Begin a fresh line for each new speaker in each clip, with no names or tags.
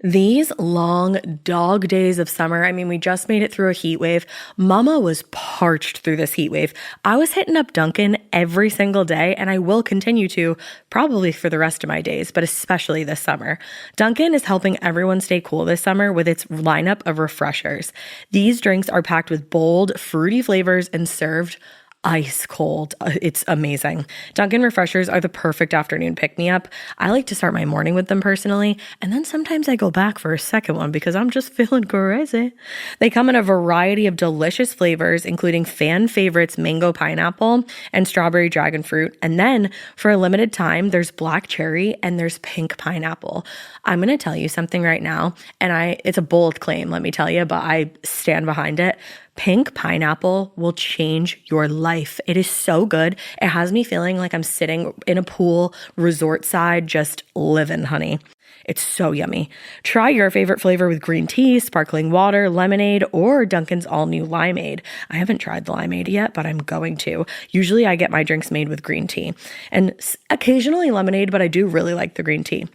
These long dog days of summer, I mean, we just made it through a heat wave. Mama was parched through this heat wave. I was hitting up Dunkin' every single day, and I will continue to probably for the rest of my days, but especially this summer. Dunkin' is helping everyone stay cool this summer with its lineup of refreshers. These drinks are packed with bold, fruity flavors and served ice cold. It's amazing. Dunkin' refreshers are the perfect afternoon pick-me-up. I like to start my morning with them personally, and then sometimes I go back for a second one because I'm just feeling crazy. They come in a variety of delicious flavors, including fan favorites mango pineapple and strawberry dragon fruit. And then for a limited time, there's black cherry and there's pink pineapple. I'm going to tell you something right now, and it's a bold claim, let me tell you, but I stand behind it. Pink pineapple will change your life. It is so good. It has me feeling like I'm sitting in a pool, resort side, just living, honey. It's so yummy. Try your favorite flavor with green tea, sparkling water, lemonade, or Dunkin's all-new limeade. I haven't tried the limeade yet, but I'm going to. Usually I get my drinks made with green tea and occasionally lemonade, but I do really like the green tea.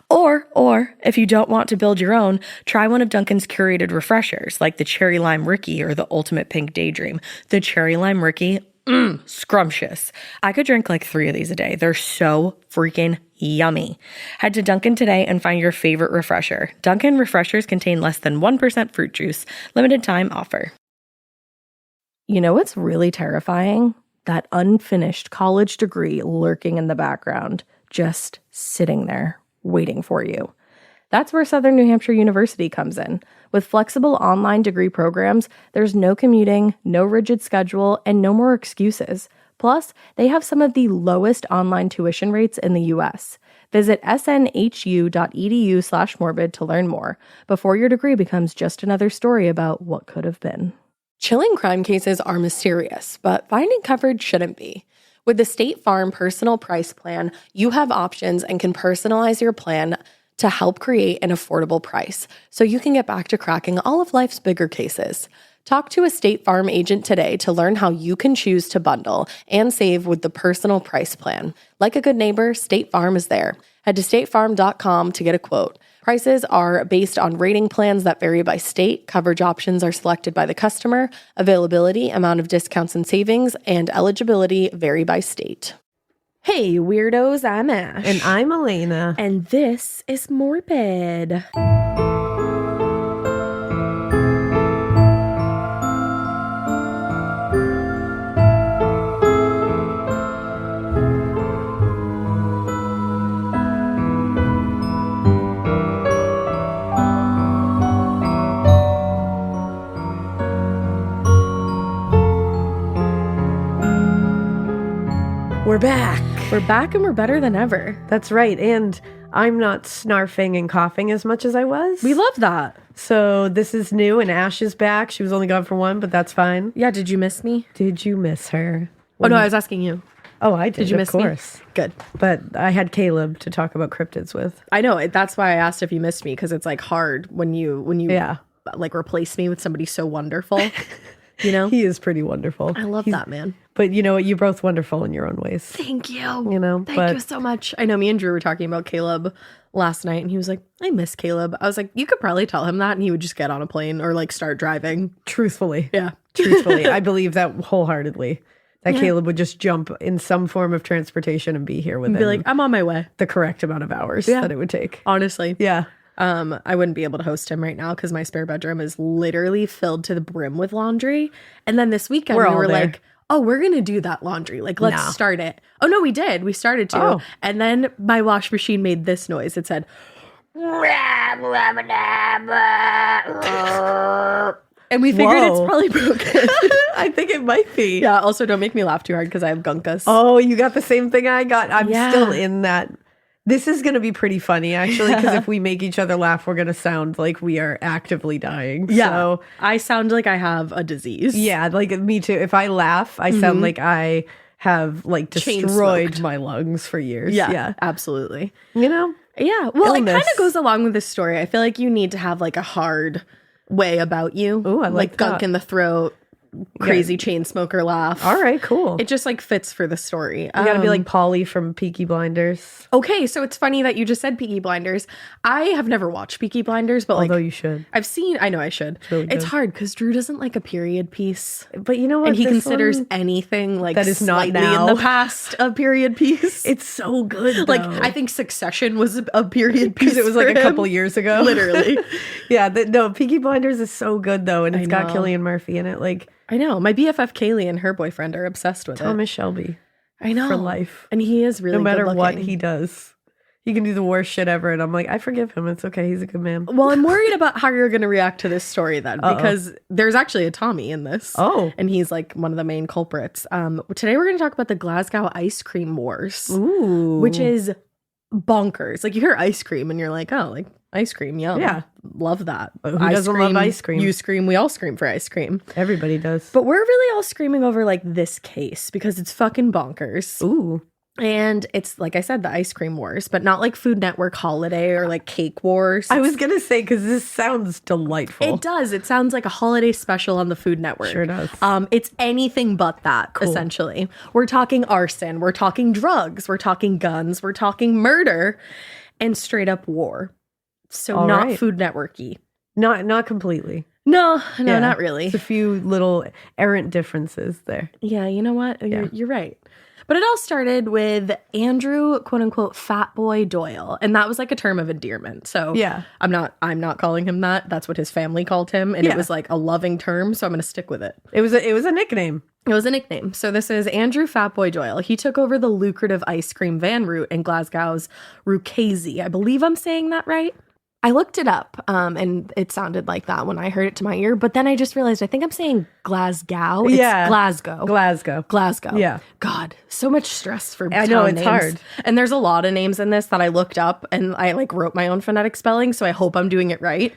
Or if you don't want to build your own, try one of Dunkin's curated refreshers like the Cherry Lime Ricky or the Ultimate Pink Daydream. The Cherry Lime Ricky, scrumptious. I could drink like 3 of these a day. They're so freaking yummy. Head to Dunkin' today and find your favorite refresher. Dunkin' refreshers contain less than 1% fruit juice. Limited time offer. You know what's really terrifying? That unfinished college degree lurking in the background, just sitting there waiting for you. That's where Southern New Hampshire University comes in. With flexible online degree programs, there's no commuting, no rigid schedule, and no more excuses. Plus, they have some of the lowest online tuition rates in the U.S. Visit snhu.edu/morbid to learn more before your degree becomes just another story about what could have been. Chilling crime cases are mysterious, but finding coverage shouldn't be. With the State Farm Personal Price Plan, you have options and can personalize your plan to help create an affordable price so you can get back to cracking all of life's bigger cases. Talk to a State Farm agent today to learn how you can choose to bundle and save with the Personal Price Plan. Like a good neighbor, State Farm is there. Head to statefarm.com to get a quote. Prices are based on rating plans that vary by state. Coverage options are selected by the customer. Availability, amount of discounts and savings, and eligibility vary by state. Hey, weirdos, I'm Ash.
And I'm Elena.
And this is Morbid.
We're back.
We're back and we're better than ever.
That's right. And I'm not snarfing and coughing as much as I was.
We love that.
So this is new and Ash is back. She was only gone for 1, but that's fine.
Yeah, did you miss me?
Did you miss her?
Oh, no, I was asking you.
Oh, I did.
Did you miss me?
Of course.
Good.
But I had Caleb to talk about cryptids with.
I know. That's why I asked if you missed me, because it's like hard when you like replace me with somebody so wonderful. You know?
He is pretty wonderful.
I love that, man.
But you know what? You're both wonderful in your own ways.
Thank you.
You know,
Thank you so much. I know me and Drew were talking about Caleb last night, and he was like, I miss Caleb. I was like, you could probably tell him that, and he would just get on a plane or like start driving.
Truthfully.
Yeah.
Truthfully. I believe that wholeheartedly. That Caleb would just jump in some form of transportation and be here within.
Be like, I'm on my way.
The correct amount of hours that it would take.
Honestly.
Yeah.
I wouldn't be able to host him right now because my spare bedroom is literally filled to the brim with laundry. And then this weekend we were like, oh, we're going to do that laundry. Like, let's start it. Oh, no, we did. We started to.
Oh.
And then my wash machine made this noise. It said, and we figured it's probably broken.
I think it might be.
Yeah. Also, don't make me laugh too hard because I have gunkus.
Oh, you got the same thing I got. I'm still in that. This is going to be pretty funny, actually, because if we make each other laugh, we're going to sound like we are actively dying.
Yeah.
So,
I sound like I have a disease.
yeah, like me too. If I laugh, I sound like I have like destroyed my lungs for years.
Yeah, absolutely.
You know?
Yeah. Well, it kind of goes along with this story. I feel like you need to have like a hard way about you.
Ooh, I like
gunk
that.
in the throat,
crazy chain smoker laugh.
All right, cool.
It just like fits for the story.
You gotta be like Polly from Peaky Blinders.
Okay, so it's funny that you just said Peaky Blinders. I have never watched Peaky Blinders, but
Although you should.
I've seen. I know I should.
really
It's
good.
hard because Drew doesn't like a period piece,
But you know what?
and he
This
considers
one,
anything like
that is not
slightly
now.
in the past a period piece.
it's so good. Though.
Like I think Succession was a period piece
because it was like a couple years ago.
literally.
Yeah, no, Peaky Blinders is so good though, and it's got
know.
Cillian Murphy in it, like
I know. My BFF Kaylee and her boyfriend are obsessed with
Thomas Shelby
it. I know.
for life.
And he is really
No matter
good
what
looking.
he does, he can do the worst shit ever, and I'm like, I forgive him. It's okay. He's a good man.
Well, I'm worried about how you're going to react to this story then, because there's actually a Tommy in this.
Oh.
And he's like one of the main culprits. Today we're going to talk about the Glasgow Ice Cream Wars,
Ooh,
which is bonkers. Like you hear ice cream and you're like, oh, like ice cream, yum.
Yeah.
Love that.
Who doesn't love ice cream?
You scream, we all scream for ice cream.
everybody does.
But we're really all screaming over like this case because it's fucking bonkers.
Ooh,
And it's, like I said, the Ice Cream Wars, but not like Food Network Holiday or like Cake Wars.
I was gonna say because this sounds delightful.
It does. It sounds like a holiday special on the Food Network.
Sure does.
It's anything but that, essentially. We're talking arson. We're talking drugs. We're talking guns. We're talking murder and straight up war. So
All
not
right.
Food Network-y.
Not completely.
No,
Yeah.
not really.
It's a few little errant differences there.
Yeah, you know what? You're right. But it all started with Andrew, quote unquote, Fat Boy Doyle. And that was like a term of endearment. So
Yeah.
I'm not calling him that. That's what his family called him. And
Yeah.
it was like a loving term. So I'm going to stick with it.
It was a nickname.
It was a nickname. So this is Andrew Fatboy Doyle. He took over the lucrative ice cream van route in Glasgow's Ruchazie. I believe I'm saying that right. I looked it up, and it sounded like that when I heard it to my ear. But then I just realized I think I'm saying Glasgow. It's
Yeah.
Glasgow.
Glasgow. Yeah.
God, so much stress for
I know,
town
it's
names.
hard.
And there's a lot of names in this that I looked up, and I like wrote my own phonetic spelling. So I hope I'm doing it right.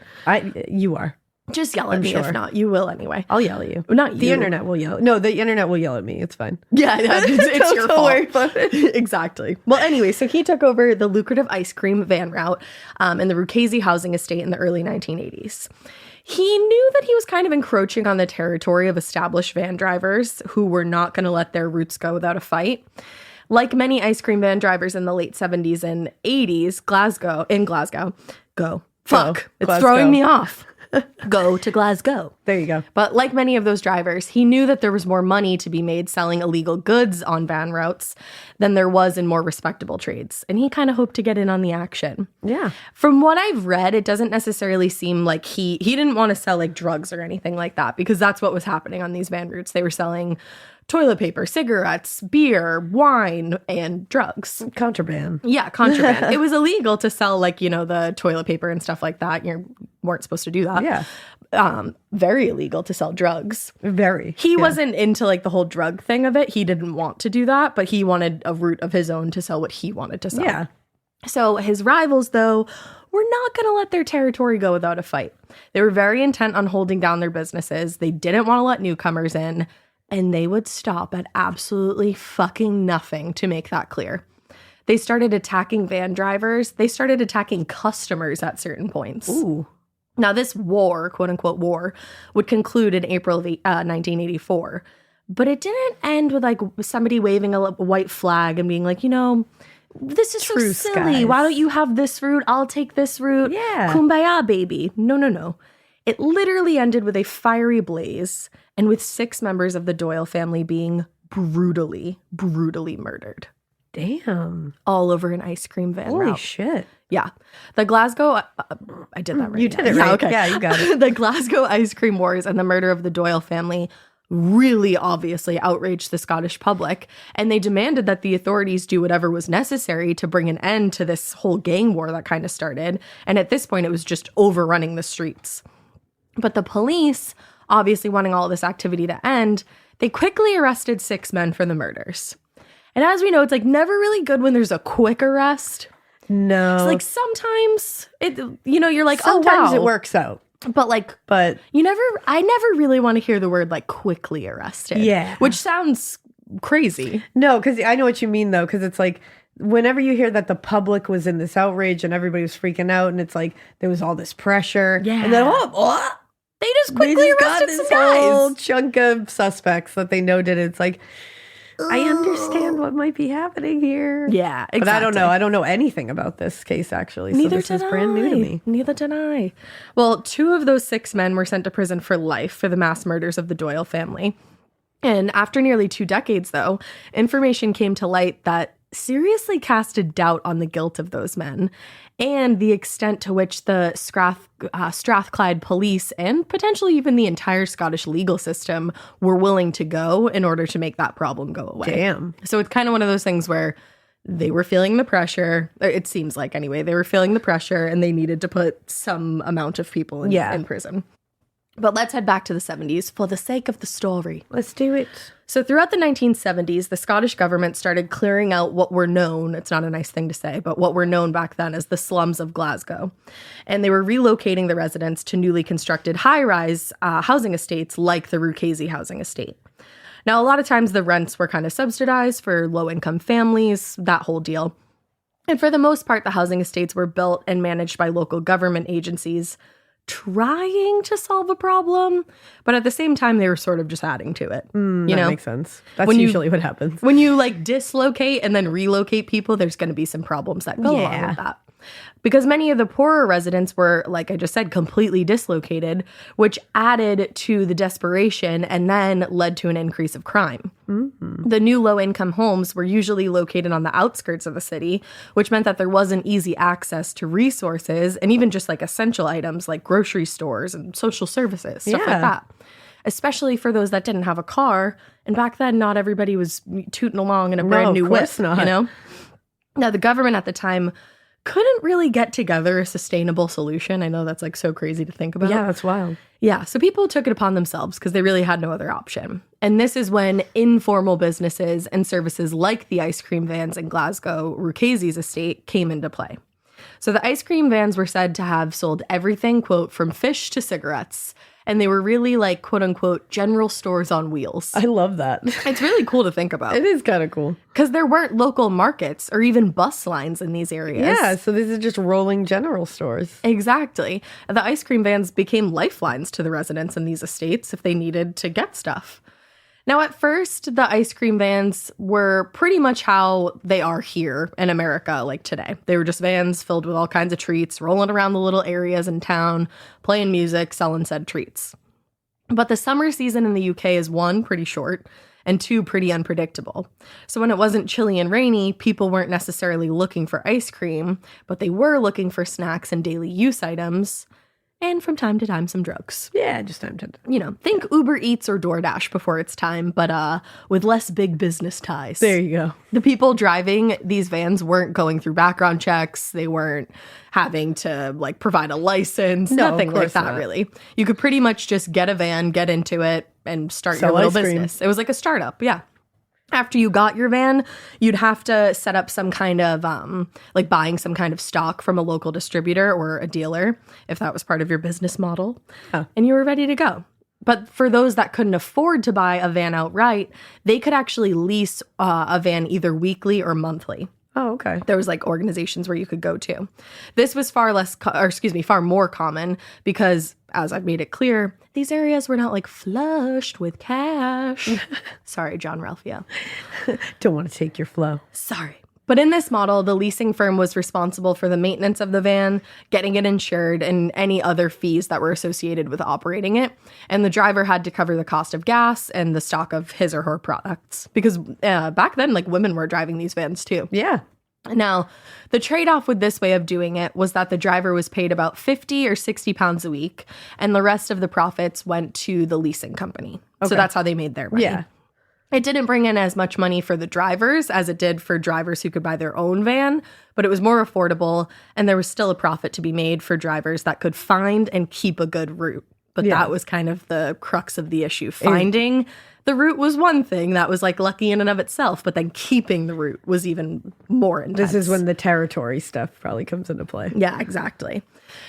You are.
Just yell at me
sure.
if not. You will anyway.
I'll yell at you.
Not you.
The internet will yell. No, the internet will yell at me. It's fine.
Yeah, it's your
Don't
fault.
worry about it.
Exactly. Well, anyway, so he took over the lucrative ice cream van route in the Ruchazie housing estate in the early 1980s. He knew that he was kind of encroaching on the territory of established van drivers who were not going to let their routes go without a fight. Like many ice cream van drivers in the late 70s and 80s, Glasgow. Fuck. It's
Glasgow.
throwing me off. Go to Glasgow.
There you go.
But like many of those drivers, he knew that there was more money to be made selling illegal goods on van routes than there was in more respectable trades. And he kind of hoped to get in on the action.
Yeah.
From what I've read, it doesn't necessarily seem like he didn't want to sell like drugs or anything like that, because that's what was happening on these van routes. They were selling toilet paper, cigarettes, beer, wine, and drugs.
Contraband.
Yeah, contraband. It was illegal to sell like, the toilet paper and stuff like that. You weren't supposed to do that.
Yeah.
Very illegal to sell drugs.
Very.
He wasn't into like the whole drug thing of it. He didn't want to do that, but he wanted a route of his own to sell what he wanted to sell.
Yeah.
So his rivals, though, were not going to let their territory go without a fight. They were very intent on holding down their businesses. They didn't want to let newcomers in, and they would stop at absolutely fucking nothing to make that clear. They started attacking van drivers. They started attacking customers at certain points.
Ooh.
Now, this war, quote unquote war, would conclude in April of 1984. But it didn't end with like somebody waving a white flag and being like, this is so
Truce,
silly.
guys.
Why don't you have this route? I'll take this route.
Yeah.
Kumbaya, baby. No. It literally ended with a fiery blaze and with 6 members of the Doyle family being brutally murdered.
Damn.
All over an ice cream van
Holy
route.
shit.
Yeah. The Glasgow, I did that right.
You did it right. Yeah, you got it.
The Glasgow Ice Cream Wars and the murder of the Doyle family really obviously outraged the Scottish public, and they demanded that the authorities do whatever was necessary to bring an end to this whole gang war that kind of started. And at this point, it was just overrunning the streets. But the police, obviously wanting all this activity to end, they quickly arrested 6 men for the murders. And as we know, it's like never really good when there's a quick arrest.
No.
It's like sometimes you're like,
Sometimes
oh wow,
it works out.
But like,
But
I never really want to hear the word like quickly arrested.
Yeah.
Which sounds crazy.
no, because I know what you mean though, because it's like whenever you hear that the public was in this outrage and everybody was freaking out and it's like there was all this pressure.
Yeah.
And then
They just
They
quickly
just got
arrested
this
some guys.
whole chunk of suspects that they know did it. It's like, I understand what might be happening here.
Yeah, exactly.
But I don't know. I don't know anything about this case, actually. So this is brand new to me.
Neither did I. Well, 2 of those 6 men were sent to prison for life for the mass murders of the Doyle family. And after nearly 2 decades, though, information came to light that seriously casted doubt on the guilt of those men and the extent to which the Strathclyde police and potentially even the entire Scottish legal system were willing to go in order to make that problem go away.
Damn.
So it's kind of one of those things where they were feeling the pressure. It seems like, anyway, they were feeling the pressure and they needed to put some amount of people in prison. But let's head back to the 70s for the sake of the story.
Let's do it.
So throughout the 1970s, the Scottish government started clearing out what were known, it's not a nice thing to say, but what were known back then as the slums of Glasgow. And they were relocating the residents to newly constructed high-rise housing estates like the Ruchesi housing estate. Now, a lot of times the rents were kind of subsidized for low-income families, that whole deal. And for the most part, the housing estates were built and managed by local government agencies trying to solve a problem, but at the same time, they were sort of just adding to it.
That makes sense. That's
When you-
usually what happens.
When you like dislocate and then relocate people, there's going to be some problems that go along with that. Because many of the poorer residents were, like I just said, completely dislocated, which added to the desperation and then led to an increase of crime. Mm-hmm. The new low-income homes were usually located on the outskirts of the city, which meant that there wasn't easy access to resources and even just like essential items like grocery stores and social services, stuff like that. Especially for those that didn't have a car. And back then, not everybody was tooting along in a brand new whip,
not.
you know? Now, the government at the time couldn't really get together a sustainable solution. I know that's like so crazy to think about.
Yeah, that's wild.
Yeah, so people took it upon themselves because they really had no other option. And this is when informal businesses and services like the ice cream vans in Glasgow, Ruchesi's estate, came into play. So the ice cream vans were said to have sold everything, quote, from fish to cigarettes. And they were really like, quote unquote, general stores on wheels.
I love that.
It's really cool to think about.
It is kind of cool.
Because there weren't local markets or even bus lines in these areas.
Yeah, so these are just rolling general stores.
Exactly. The ice cream vans became lifelines to the residents in these estates if they needed to get stuff. Now, at first, the ice cream vans were pretty much how they are here in America, like today. They were just vans filled with all kinds of treats, rolling around the little areas in town, playing music, selling said treats. But the summer season in the UK is 1, pretty short, and 2, pretty unpredictable. So when it wasn't chilly and rainy, people weren't necessarily looking for ice cream, but they were looking for snacks and daily use items, and from time to time, some drugs.
Yeah, just time to.
You know, think Uber Eats or DoorDash before it's time, but with less big business ties.
There you go.
The people driving these vans weren't going through background checks. They weren't having to, like, provide a license.
No,
nothing
of
like
course
that,
not.
really. You could pretty much just get a van, get into it, and start
Sell
your little
ice cream.
business. It was like a startup, yeah. After you got your van, you'd have to set up some kind of, like buying some kind of stock from a local distributor or a dealer, if that was part of your business model, and you were ready to go. But for those that couldn't afford to buy a van outright, they could actually lease a van either weekly or monthly.
Oh, okay.
There was like organizations where you could go to. This was far more common because, as I've made it clear, these areas were not like flushed with cash. Sorry, John Ralphio.
Don't want to take your flow.
Sorry. But in this model, the leasing firm was responsible for the maintenance of the van, getting it insured, and any other fees that were associated with operating it. And the driver had to cover the cost of gas and the stock of his or her products. Because back then, like, women were driving these vans too.
Yeah.
Now, the trade-off with this way of doing it was that the driver was paid about 50 or 60 pounds a week, and the rest of the profits went to the leasing company.
Okay.
So that's how they made their money.
Yeah.
It didn't bring in as much money for the drivers as it did for drivers who could buy their own van, but it was more affordable, and there was still a profit to be made for drivers that could find and keep a good route. But that was kind of the crux of the issue, finding the route was one thing that was like lucky in and of itself, but then keeping the route was even more intense.
This is when the territory stuff probably comes into play.
Yeah, exactly.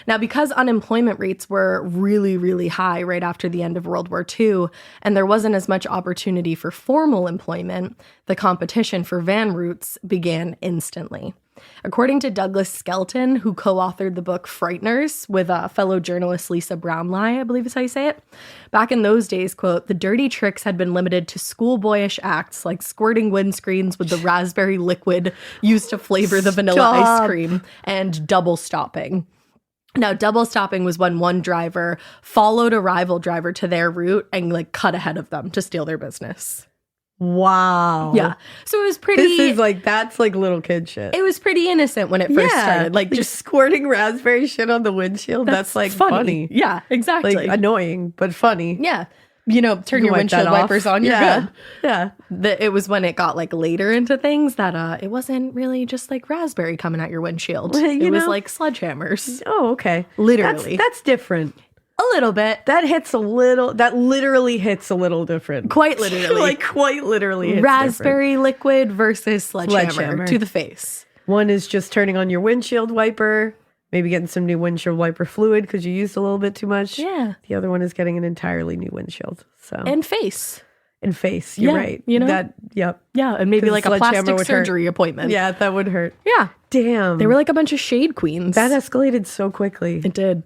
Now, because unemployment rates were really, really high right after the end of World War II, and there wasn't as much opportunity for formal employment, the competition for van routes began instantly. According to Douglas Skelton, who co-authored the book Frighteners with fellow journalist Lisa Brownlie, I believe is how you say it, back in those days, quote, the dirty tricks had been limited to schoolboyish acts like squirting windscreens with the raspberry liquid used to flavor the vanilla ice cream and double stopping. Now, double stopping was when one driver followed a rival driver to their route and like cut ahead of them to steal their business.
Wow.
Yeah. So it was pretty...
This is like, that's like little kid shit.
It was pretty innocent when it first started. Like just
squirting raspberry shit on the windshield. That's like funny.
Yeah, exactly.
Like annoying, but funny.
Yeah. You know, turn your
wipe
windshield
that
wipers
off.
on, you're good.
Yeah.
It was when it got like later into things that it wasn't really just like raspberry coming at your windshield.
Well,
it was
know.
like sledgehammers.
Oh, okay.
Literally.
That's different.
A little bit.
That literally hits a little different.
Quite literally.
Like quite literally hits
Raspberry liquid versus sledgehammer to the face.
One is just turning on your windshield wiper, maybe getting some new windshield wiper fluid because you used a little bit too much.
Yeah.
The other one is getting an entirely new windshield. So
And face.
And face. You're right.
You know?
Yep.
Yeah, and maybe like a plastic surgery appointment.
Yeah, that would hurt.
Yeah.
Damn.
They were like a bunch of shade queens.
That escalated so quickly.
It did.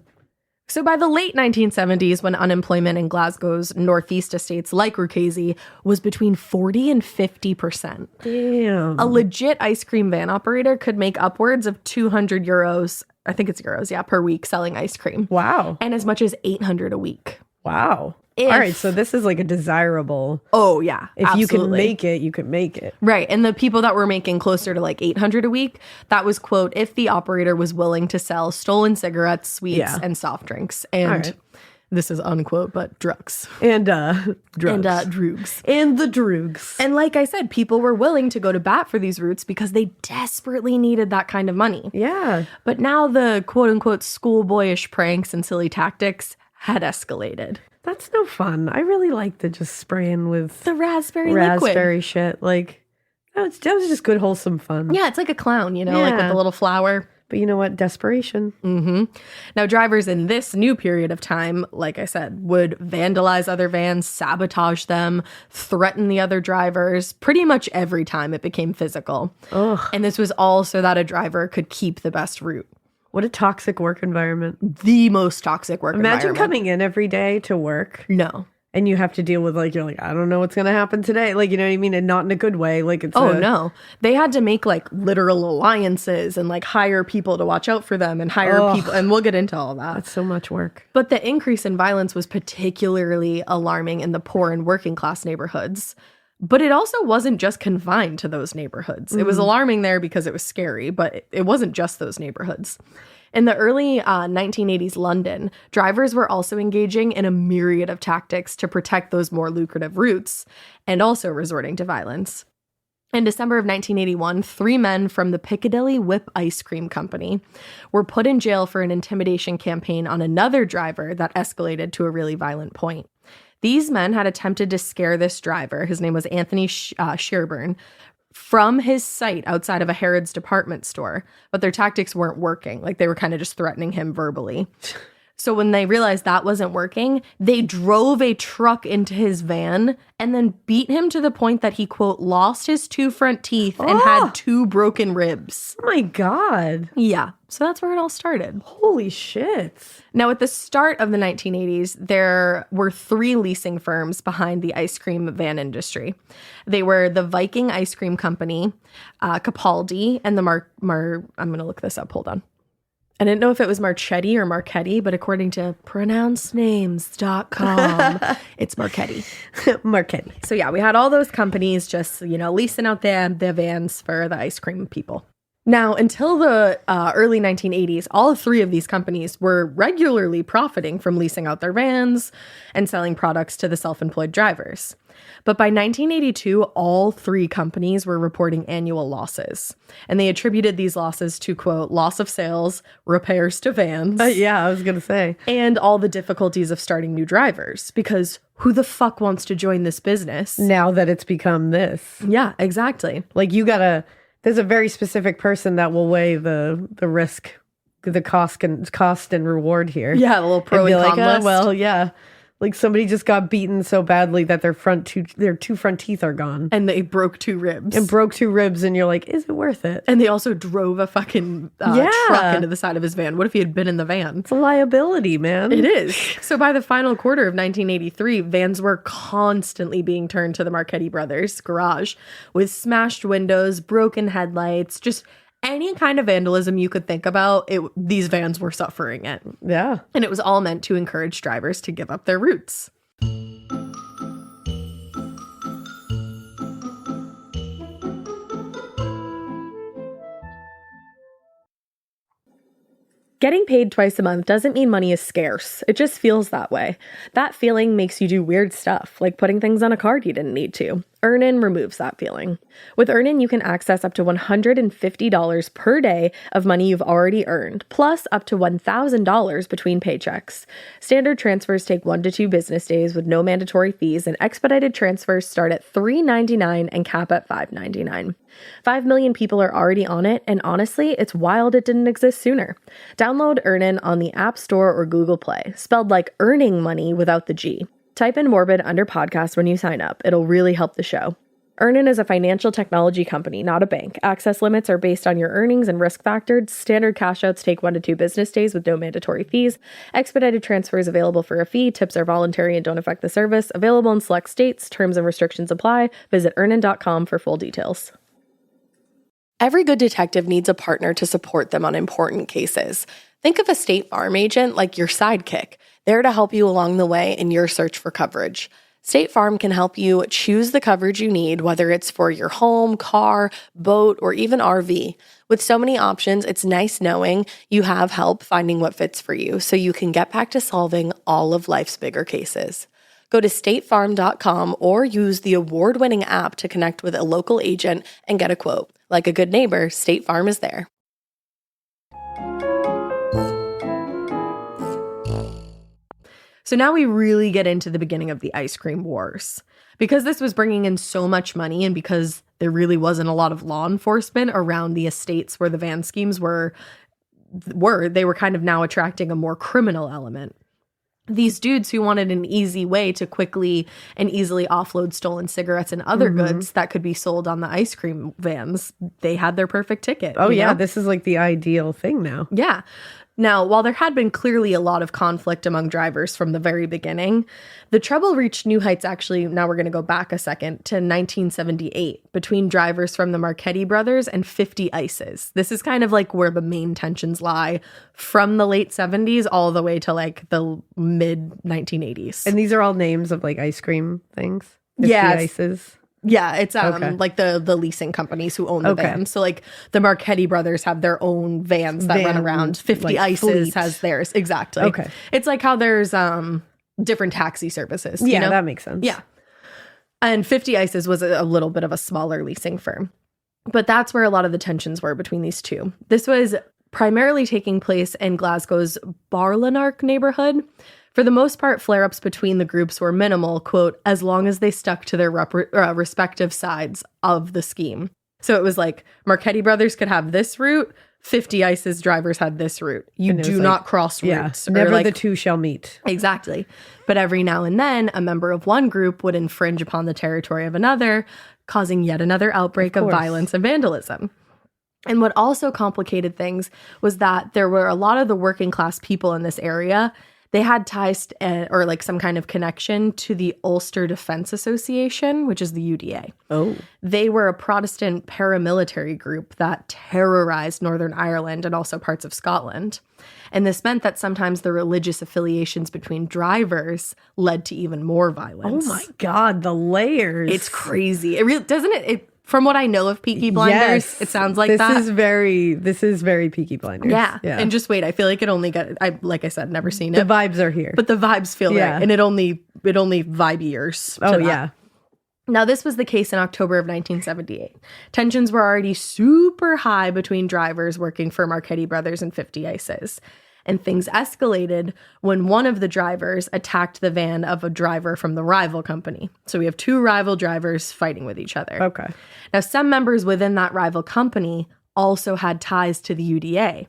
So by the late 1970s, when unemployment in Glasgow's northeast estates like Ruchasey was between 40 and 50%.
Damn.
A legit ice cream van operator could make upwards of 200 euros, I think it's euros, yeah, per week selling ice cream.
Wow.
And as much as 800 a week.
Wow. All right, so this is like a desirable.
Oh, yeah.
If
absolutely.
you can make it, you can make it.
Right. And the people that were making closer to like 800 a week, that was, quote, if the operator was willing to sell stolen cigarettes, sweets, and soft drinks. And this is unquote, but drugs.
And drugs.
And droogs.
And the droogs.
And like I said, people were willing to go to bat for these routes because they desperately needed that kind of money.
Yeah.
But now the quote unquote schoolboyish pranks and silly tactics had escalated.
That's no fun. I really like the just spraying with
the raspberry liquid.
Shit. Like, that was just good, wholesome fun.
Yeah, it's like a clown, you know, like with the little flower.
But you know what? Desperation.
Mm-hmm. Now, drivers in this new period of time, like I said, would vandalize other vans, sabotage them, threaten the other drivers, pretty much every time it became physical.
Ugh.
And this was all so that a driver could keep the best route.
What a toxic work environment.
The most toxic work environment.
Imagine coming in every day to work.
No.
And you have to deal with like, you're like, I don't know what's going to happen today. Like, you know what I mean? And not in a good way. Like, it's
no. They had to make like literal alliances and like hire people to watch out for them and hire people. And we'll get into all that.
That's so much work.
But the increase in violence was particularly alarming in the poor and working class neighborhoods. But it also wasn't just confined to those neighborhoods. It was alarming there because it was scary, but it wasn't just those neighborhoods. In the early 1980s London, drivers were also engaging in a myriad of tactics to protect those more lucrative routes and also resorting to violence. In December of 1981, 3 men from the Piccadilly Whip Ice Cream Company were put in jail for an intimidation campaign on another driver that escalated to a really violent point. These men had attempted to scare this driver, his name was Anthony Shearburn, from his site outside of a Harrods department store, but their tactics weren't working. Like they were kind of just threatening him verbally. So when they realized that wasn't working, they drove a truck into his van and then beat him to the point that he, quote, lost his 2 front teeth and had 2 broken ribs.
Oh my God.
Yeah. So that's where it all started.
Holy shit.
Now, at the start of the 1980s, there were 3 leasing firms behind the ice cream van industry. They were the Viking Ice Cream Company, Capaldi, and the I'm going to look this up. Hold on. I didn't know if it was Marchetti or Marchetti, but according to pronouncenames.com, it's Marchetti.
Marchetti.
So yeah, we had all those companies just, you know, leasing out their vans for the ice cream people. Now, until the early 1980s, all three of these companies were regularly profiting from leasing out their vans and selling products to the self-employed drivers. But by 1982, all three companies were reporting annual losses. And they attributed these losses to, quote, loss of sales, repairs to vans.
Yeah, I was going to say.
And all the difficulties of starting new drivers. Because who the fuck wants to join this business?
Now that it's become this.
Yeah, exactly.
Like there's a very specific person that will weigh the risk, the cost and reward here.
Yeah, a little pro and con list.
Well, yeah. Like somebody just got beaten so badly that their two front teeth are gone.
And they broke 2 ribs.
And you're like, is it worth it?
And they also drove a fucking truck into the side of his van. What if he had been in the van?
It's a liability, man.
It is. So by the final quarter of 1983, vans were constantly being turned to the Marchetti brothers' garage with smashed windows, broken headlights, just any kind of vandalism you could think about, these vans were suffering it.
Yeah.
And it was all meant to encourage drivers to give up their routes. Getting paid twice a month doesn't mean money is scarce. It just feels that way. That feeling makes you do weird stuff, like putting things on a card you didn't need to. Earnin removes that feeling. With Earnin, you can access up to $150 per day of money you've already earned, plus up to $1,000 between paychecks. Standard transfers take 1 to 2 business days with no mandatory fees, and expedited transfers start at $3.99 and cap at $5.99. 5 million people are already on it, and honestly, it's wild it didn't exist sooner. Download Earnin on the App Store or Google Play, spelled like earning money without the G. Type in Morbid under podcast when you sign up. It'll really help the show. Earnin is a financial technology company, not a bank. Access limits are based on your earnings and risk factors. Standard cash outs take 1 to 2 business days with no mandatory fees. Expedited transfers available for a fee. Tips are voluntary and don't affect the service. Available in select states. Terms and restrictions apply. Visit earnin.com for full details. Every good detective needs a partner to support them on important cases. Think of a State Farm agent like your sidekick, there to help you along the way in your search for coverage. State Farm can help you choose the coverage you need, whether it's for your home, car, boat, or even RV. With so many options, it's nice knowing you have help finding what fits for you so you can get back to solving all of life's bigger cases. Go to statefarm.com or use the award-winning app to connect with a local agent and get a quote. Like a good neighbor, State Farm is there. So now we really get into the beginning of the ice cream wars. Because this was bringing in so much money and because there really wasn't a lot of law enforcement around the estates where the van schemes were, they were kind of now attracting a more criminal element. These dudes who wanted an easy way to quickly and easily offload stolen cigarettes and other goods that could be sold on the ice cream vans, they had their perfect ticket.
Oh, yeah.
Know?
This is like the ideal thing now.
Yeah. Now, while there had been clearly a lot of conflict among drivers from the very beginning, the trouble reached new heights actually, now we're going to go back a second, to 1978 between drivers from the Marchetti brothers and 50 Ices. This is kind of like where the main tensions lie from the late 70s all the way to like the mid 1980s.
And these are all names of like ice cream things? 50
Yes.
Ices?
Yeah, it's
Okay.
like the leasing companies who own the vans. So like the Marchetti brothers have their own vans that run around. 50
like
Ices
fleet.
has theirs. Exactly.
Okay.
It's like how there's different taxi services.
Yeah,
you know?
that makes sense.
Yeah. And 50 Ices was a little bit of a smaller leasing firm. But that's where a lot of the tensions were between these two. This was primarily taking place in Glasgow's Barlanark neighborhood. For the most part, flare-ups between the groups were minimal, quote, as long as they stuck to their respective sides of the scheme. So it was like, Marchetti brothers could have this route, 50 Ices drivers had this route. You do not cross routes.
Yeah, never the two shall meet.
Exactly. But every now and then, a member of one group would infringe upon the territory of another, causing yet another outbreak of violence and vandalism. And what also complicated things was that there were a lot of the working class people in this area. They had ties or like some kind of connection to the Ulster Defence Association, which is the UDA.
Oh.
They were a Protestant paramilitary group that terrorized Northern Ireland and also parts of Scotland. And this meant that sometimes the religious affiliations between drivers led to even more violence.
Oh my God, the layers.
It's crazy. It really doesn't it from what I know of Peaky Blinders,
Yes.
it sounds like
this
that.
This is very Peaky Blinders.
Yeah. And just wait, I feel like it only like I said, never seen
the
it.
vibes are here.
But the vibes feel
Yeah.
right. And it only vibe years.
Oh, yeah.
Now, this was the case in October of 1978. Tensions were already super high between drivers working for Marchetti Brothers and 50 Ices. And things escalated when one of the drivers attacked the van of a driver from the rival company. So we have two rival drivers fighting with each other.
Okay.
Now, some members within that rival company also had ties to the UDA.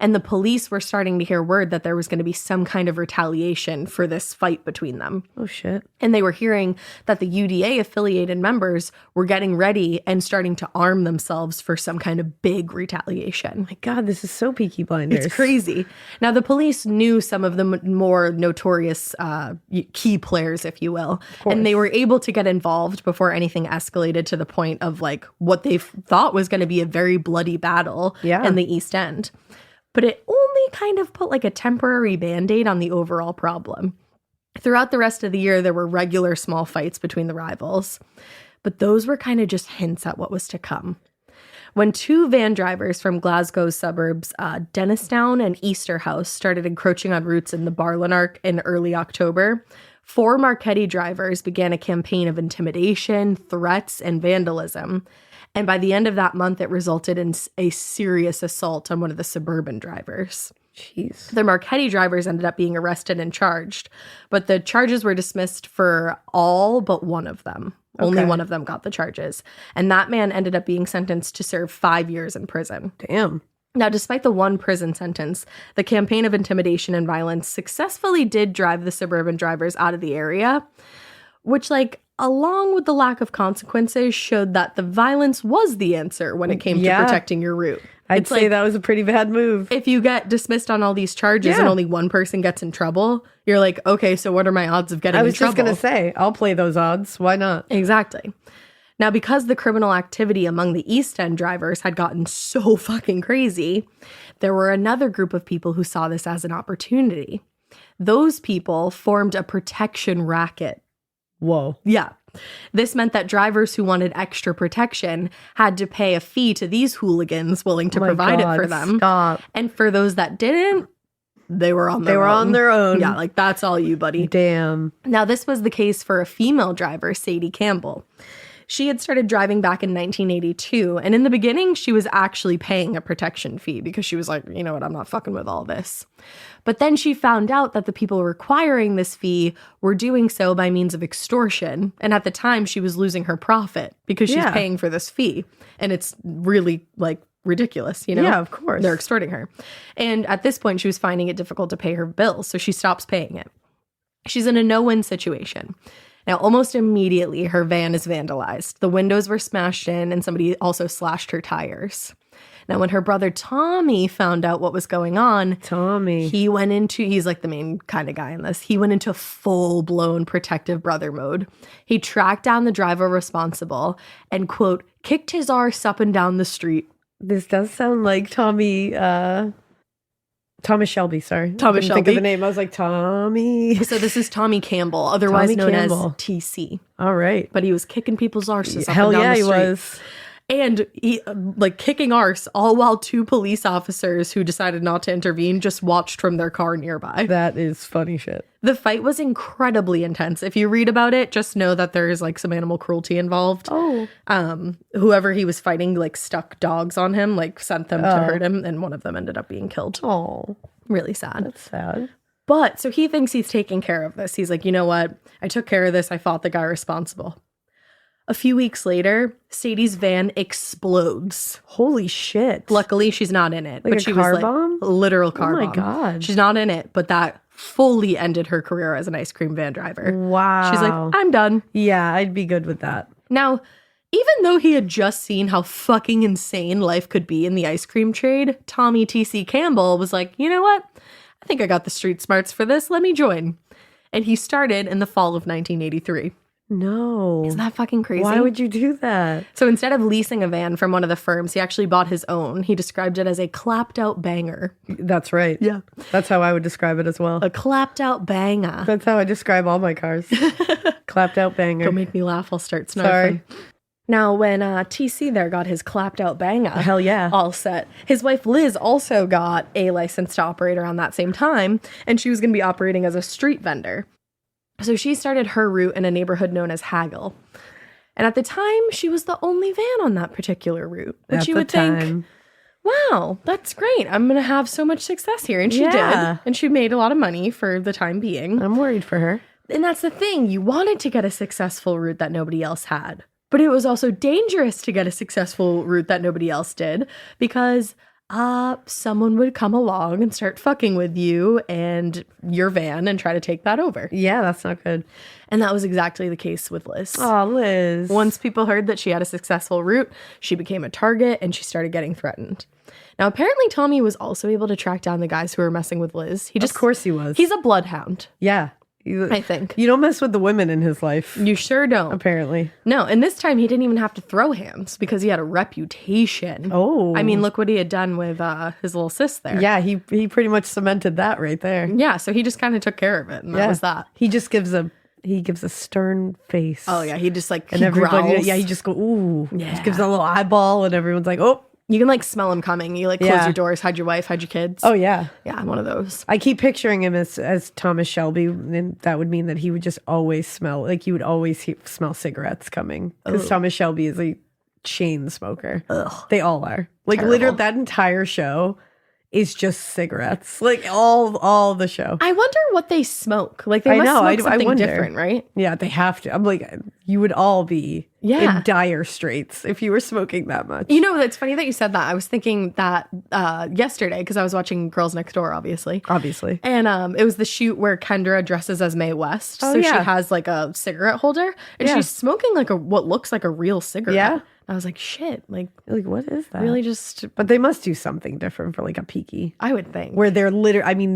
And the police were starting to hear word that there was going to be some kind of retaliation for this fight between them.
Oh, shit.
And they were hearing that the UDA affiliated members were getting ready and starting to arm themselves for some kind of big retaliation.
My God, this is so Peaky Blinders.
It's crazy. Now, the police knew some of the more notorious key players, if you will, and they were able to get involved before anything escalated to the point of like what they thought was going to be a very bloody battle in the East End. But it only kind of put like a temporary Band-Aid on the overall problem. Throughout the rest of the year, there were regular small fights between the rivals, but those were kind of just hints at what was to come. When two van drivers from Glasgow's suburbs, Dennistown and Easterhouse, started encroaching on routes in the Barlinark in early October, 4 Marchetti drivers began a campaign of intimidation, threats, and vandalism. And by the end of that month, it resulted in a serious assault on one of the suburban drivers.
Jeez.
The Marchetti drivers ended up being arrested and charged, but the charges were dismissed for all but one of them. Only one of them got the charges. And that man ended up being sentenced to serve 5 years in prison.
Damn.
Now, despite the one prison sentence, the campaign of intimidation and violence successfully did drive the suburban drivers out of the area, which, like, along with the lack of consequences, showed that the violence was the answer when it came to protecting your route.
I'd say that was a pretty bad move.
If you get dismissed on all these charges and only one person gets in trouble, you're like, okay, so what are my odds of getting in trouble?
I was just going to say, I'll play those odds. Why not?
Exactly. Now, because the criminal activity among the East End drivers had gotten so fucking crazy, there were another group of people who saw this as an opportunity. Those people formed a protection racket.
Whoa.
Yeah. This meant that drivers who wanted extra protection had to pay a fee to these hooligans willing to provide it for them.
Stop.
And for those that didn't, they were on their own.
on their own.
Yeah, like that's all you, buddy.
Damn.
Now, this was the case for a female driver, Sadie Campbell. She had started driving back in 1982, and in the beginning, she was actually paying a protection fee because she was like, you know what, I'm not fucking with all this. But then she found out that the people requiring this fee were doing so by means of extortion, and at the time, she was losing her profit because she's paying for this fee, and it's really, like, ridiculous, you know?
Yeah, of course.
They're extorting her. And at this point, she was finding it difficult to pay her bills, so she stops paying it. She's in a no-win situation. Now, almost immediately, her van is vandalized. The windows were smashed in, and somebody also slashed her tires. Now, when her brother Tommy found out what was going on, he went into, he's like the main kind of guy in this, he went into full-blown protective brother mode. He tracked down the driver responsible and, quote, kicked his arse up and down the street.
This does sound like Thomas Shelby, sorry.
Thomas Shelby.
Think of the name. I was like, Tommy.
So this is Tommy Campbell, otherwise known as TC.
All right.
But he was kicking people's arses up
Hell
and down
yeah,
the
he
street.
was.
And he, like, kicking arse, all while 2 police officers who decided not to intervene just watched from their car nearby.
That is funny shit.
The fight was incredibly intense. If you read about it, just know that there's, like, some animal cruelty involved.
Oh.
Whoever he was fighting, like, stuck dogs on him, like, sent them to hurt him, and one of them ended up being killed.
Oh.
Really sad.
That's sad.
But, so he thinks he's taking care of this. He's like, you know what? I took care of this. I fought the guy responsible. A few weeks later, Sadie's van explodes.
Holy shit.
Luckily, she's not in it.
Like
but
a
she
car
was like
bomb?
a literal car bomb.
Oh my God.
She's not in it, but that fully ended her career as an ice cream van driver.
Wow.
She's like, I'm done.
Yeah, I'd be good with that.
Now, even though he had just seen how fucking insane life could be in the ice cream trade, Tommy T.C. Campbell was like, you know what? I think I got the street smarts for this. Let me join. And he started in the fall of 1983.
No.
Isn't that fucking crazy?
Why would you do that?
So instead of leasing a van from one of the firms, he actually bought his own. He described it as a clapped out banger.
That's right.
Yeah.
That's how I would describe it as well.
A clapped out banger.
That's how I describe all my cars. Clapped out banger.
Don't make me laugh. I'll start snarfing.
Sorry.
Now, when TC there got his clapped out banga,
Hell yeah.
all set, his wife Liz also got a license to operate around that same time, and she was going to be operating as a street vendor. So she started her route in a neighborhood known as Haggle. And at the time, she was the only van on that particular route. Which you would think, wow, that's great. I'm going to have so much success here. And she did. And she made a lot of money for the time being.
I'm worried for her.
And that's the thing. You wanted to get a successful route that nobody else had. But it was also dangerous to get a successful route that nobody else did because someone would come along and start fucking with you and your van and try to take that over.
Yeah, that's not good.
And that was exactly the case with Liz.
Oh, Liz.
Once people heard that she had a successful route, she became a target and she started getting threatened. Now, apparently Tommy was also able to track down the guys who were messing with Liz.
Of course he was.
He's a bloodhound.
Yeah.
I think.
You don't mess with the women in his life.
You sure don't.
Apparently.
No, and this time he didn't even have to throw hands because he had a reputation.
Oh.
I mean, look what he had done with his little sis there.
Yeah, he pretty much cemented that right there.
Yeah, so he just kind of took care of it, and that was that.
He just gives a stern face.
Oh, yeah, he just like,
and
he
everybody,
growls.
yeah, he just go, ooh.
Yeah.
Just gives a little eyeball, and everyone's like, oh.
You can like smell him coming. You like close your doors, hide your wife, hide your kids.
Oh, yeah.
Yeah, I'm one of those.
I keep picturing him as Thomas Shelby, and that would mean that he would just always smell, like he would always smell cigarettes coming. Because Thomas Shelby is a chain smoker.
Ugh.
They all are. Like
Terrible.
literally that entire show is just cigarettes. Like all the show.
I wonder what they smoke. Like they must smoke something different, right?
Yeah, they have to. I'm like, you would all be in dire straits if you were smoking that much.
You know, it's funny that you said that. I was thinking that yesterday because I was watching Girls Next Door, obviously. And it was the shoot where Kendra dresses as Mae West. So she has like a cigarette holder and she's smoking like what looks like a real cigarette. Yeah. I was like, shit, like
what is that?
Really just...
But they must do something different for like a peaky.
I would think.
Where they're literally, I mean,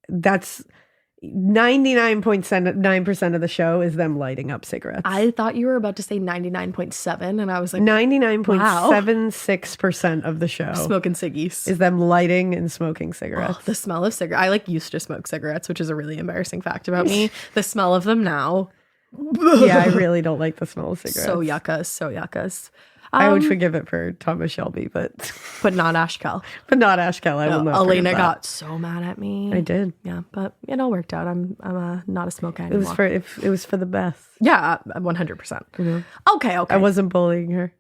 that's 99.9% of the show is them lighting up cigarettes.
I thought you were about to say 99.7 and I was like...
99.76% of the show.
Smoking ciggies.
Is them lighting and smoking cigarettes.
Oh, the smell of cigarettes. I like used to smoke cigarettes, which is a really embarrassing fact about me. The smell of them now...
Yeah, I really don't like the smell of cigarettes.
So yuckas.
I would forgive it for Thomas Shelby, but
not Ashkel.
But not Ashkel. I will not.
Elena got so mad at me.
I did.
Yeah, but it all worked out. I'm not a smoker anymore.
It was for the best.
Yeah, 100%. Mm-hmm. Okay.
I wasn't bullying her.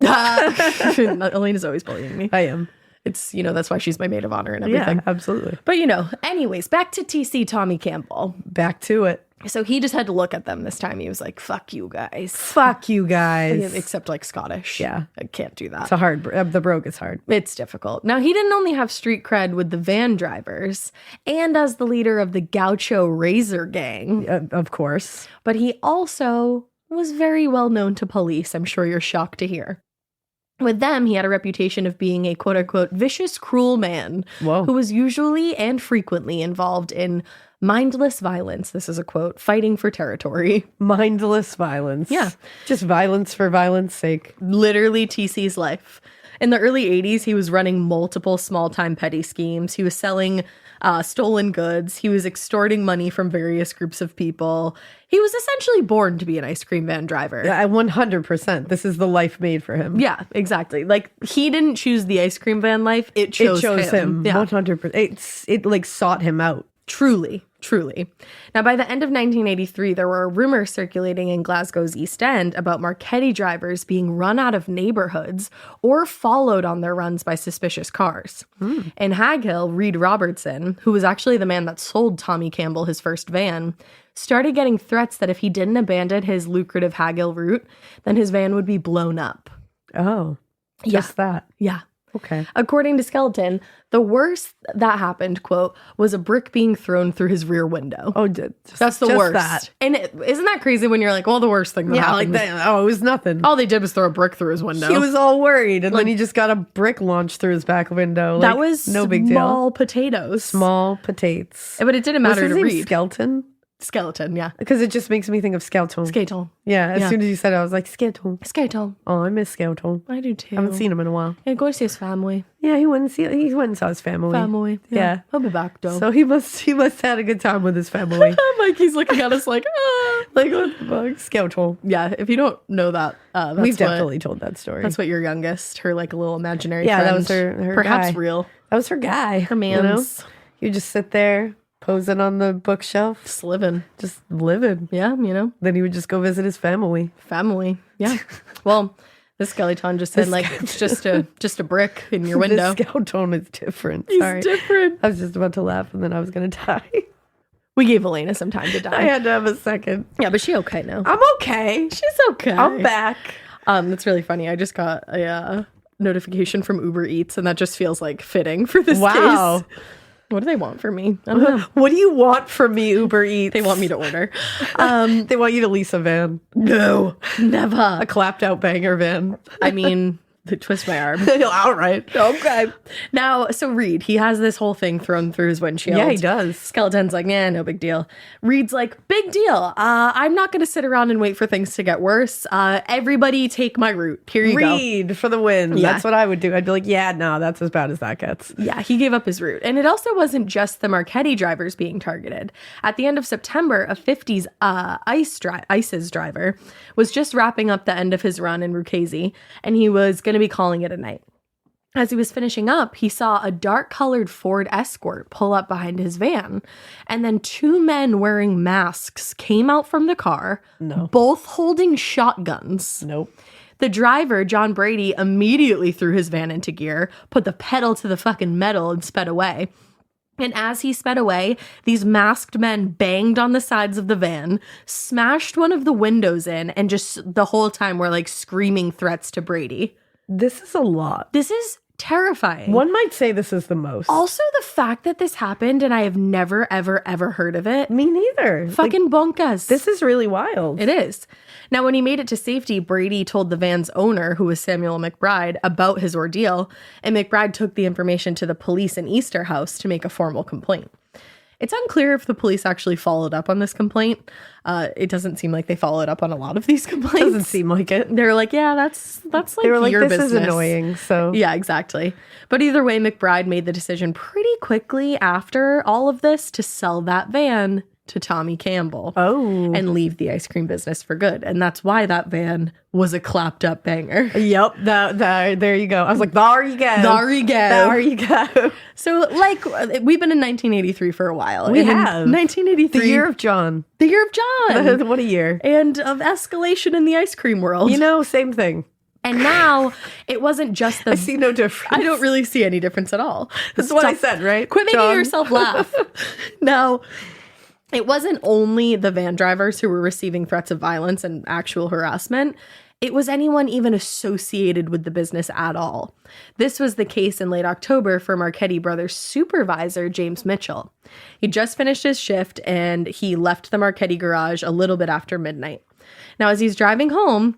Elena's always bullying me.
I am.
It's, that's why she's my maid of honor and everything.
Yeah, absolutely.
But anyways, back to TC Tommy Campbell.
Back to it.
So he just had to look at them this time. He was like, fuck you guys.
Fuck you guys.
Except like Scottish.
Yeah.
I can't do that.
It's a hard, the brogue is hard.
It's difficult. Now, he didn't only have street cred with the van drivers and as the leader of the Gaucho Razor Gang.
Of course.
But he also was very well known to police. I'm sure you're shocked to hear. With them, he had a reputation of being a quote-unquote vicious, cruel man who was usually and frequently involved in mindless violence. This is a quote, fighting for territory.
Mindless violence.
Yeah.
Just violence for violence sake.
Literally TC's life. In the early 80s, he was running multiple small-time petty schemes. He was selling stolen goods. He was extorting money from various groups of people. He was essentially born to be an ice cream van driver.
Yeah, 100%. This is the life made for him.
Yeah, exactly. Like, he didn't choose the ice cream van life. It chose him.
Yeah. 100%. It like sought him out.
Truly. Now, by the end of 1983, there were rumors circulating in Glasgow's East End about Marchetti drivers being run out of neighborhoods or followed on their runs by suspicious cars. In Hag Hill, Reed Robertson, who was actually the man that sold Tommy Campbell his first van, started getting threats that if he didn't abandon his lucrative Hag Hill route, then his van would be blown up.
Oh, just that.
Yeah.
Okay.
According to Skelton, the worst that happened, quote, was a brick being thrown through his rear window.
Oh,
that's the worst. That. And isn't that crazy when you're like, well, the worst thing that happened?
Like that. Oh, it was nothing.
All they did was throw a brick through his window.
He was all worried, and then he just got a brick launched through his back window.
That was
no big deal.
Small potatoes.
Small potatoes.
But it didn't matter
to
read.
Skelton?
Skeleton, yeah.
Because it just makes me think of Skelton.
Skelton.
Yeah, as soon as you said it, I was like, Skelton.
Skelton.
Oh, I miss Skelton.
I do too.
I haven't seen him in a while.
Yeah, go see his family.
Yeah, he went and saw his family. Yeah.
He'll be back though.
So he must had a good time with his family.
Mikey's looking at us like,
Like, what the fuck? Skelton.
Yeah, if you don't know that,
We've definitely told that story.
That's what your youngest, her like little imaginary
Yeah,
friend.
that was her
perhaps
guy.
real.
That was her guy.
Her man's.
You just sit there, posing on the bookshelf,
Just living.
just living.
Yeah,
Then he would just go visit his family.
family. Yeah. Well, this skeleton just said like it's just a brick in your window.
This Skelton is different.
He's
Sorry.
different.
I was just about to laugh and then I was going to die.
We gave Elena some time to
I
die.
had to have a second.
Yeah, but she okay now.
I'm okay.
She's okay.
I'm back.
That's really funny. I just got a notification from Uber Eats, and that just feels like fitting for this
Wow.
case. What do they want from me? I don't know.
What do you want from me, Uber Eats?
They want me to order.
They want you to lease a van.
No, never.
A clapped out banger van.
I mean, they twist my arm.
All right.
Okay. Now, so Reed, he has this whole thing thrown through his windshield.
Yeah, he does.
Skeleton's like, nah, no big deal. Reed's like, big deal. I'm not going to sit around and wait for things to get worse. Everybody take my route. Here you go.
Reed for the win.
Yeah.
That's what I would do. I'd be like, yeah, no, that's as bad as that gets.
Yeah, he gave up his route. And it also wasn't just the Marchetti drivers being targeted. At the end of September, a 50s ICE's driver was just wrapping up the end of his run in Rukazi, and he was going to be calling it a night. As he was finishing up, he saw a dark-colored Ford Escort pull up behind his van, and then two men wearing masks came out from the car, both holding shotguns.
Nope.
The driver, John Brady, immediately threw his van into gear, put the pedal to the fucking metal, and sped away. And as he sped away, these masked men banged on the sides of the van, smashed one of the windows in, and just the whole time were like screaming threats to Brady.
This is a lot.
This is terrifying.
One might say this is the most.
Also, the fact that this happened and I have never, ever, ever heard of it.
Me neither.
Fucking bonkers.
This is really wild.
It is. Now, when he made it to safety, Brady told the van's owner, who was Samuel McBride, about his ordeal, and McBride took the information to the police in Easterhouse to make a formal complaint. It's unclear if the police actually followed up on this complaint. It doesn't seem like they followed up on a lot of these complaints.
Doesn't seem like it.
They're like, yeah, that's like
They were like,
your
this
business.
is annoying. So
Yeah, exactly. But either way, McBride made the decision pretty quickly after all of this to sell that van to Tommy Campbell.
Oh.
And leave the ice cream business for good. And that's why that van was a clapped up banger.
Yep. There you go. I was like, there you go.
There you go.
There you go.
So, like, we've been in 1983 for a while.
We
And in
have.
1983.
The year of John.
The year of John.
What a year.
And of escalation in the ice cream world.
Same thing.
And now, it wasn't just the...
I see no difference.
I don't really see any difference at all.
That's what I said, right?
Quit making
John?
yourself laugh. Now, it wasn't only the van drivers who were receiving threats of violence and actual harassment. It was anyone even associated with the business at all. This was the case in late October for Marchetti Brothers supervisor, James Mitchell. He just finished his shift and he left the Marchetti garage a little bit after midnight. Now, as he's driving home,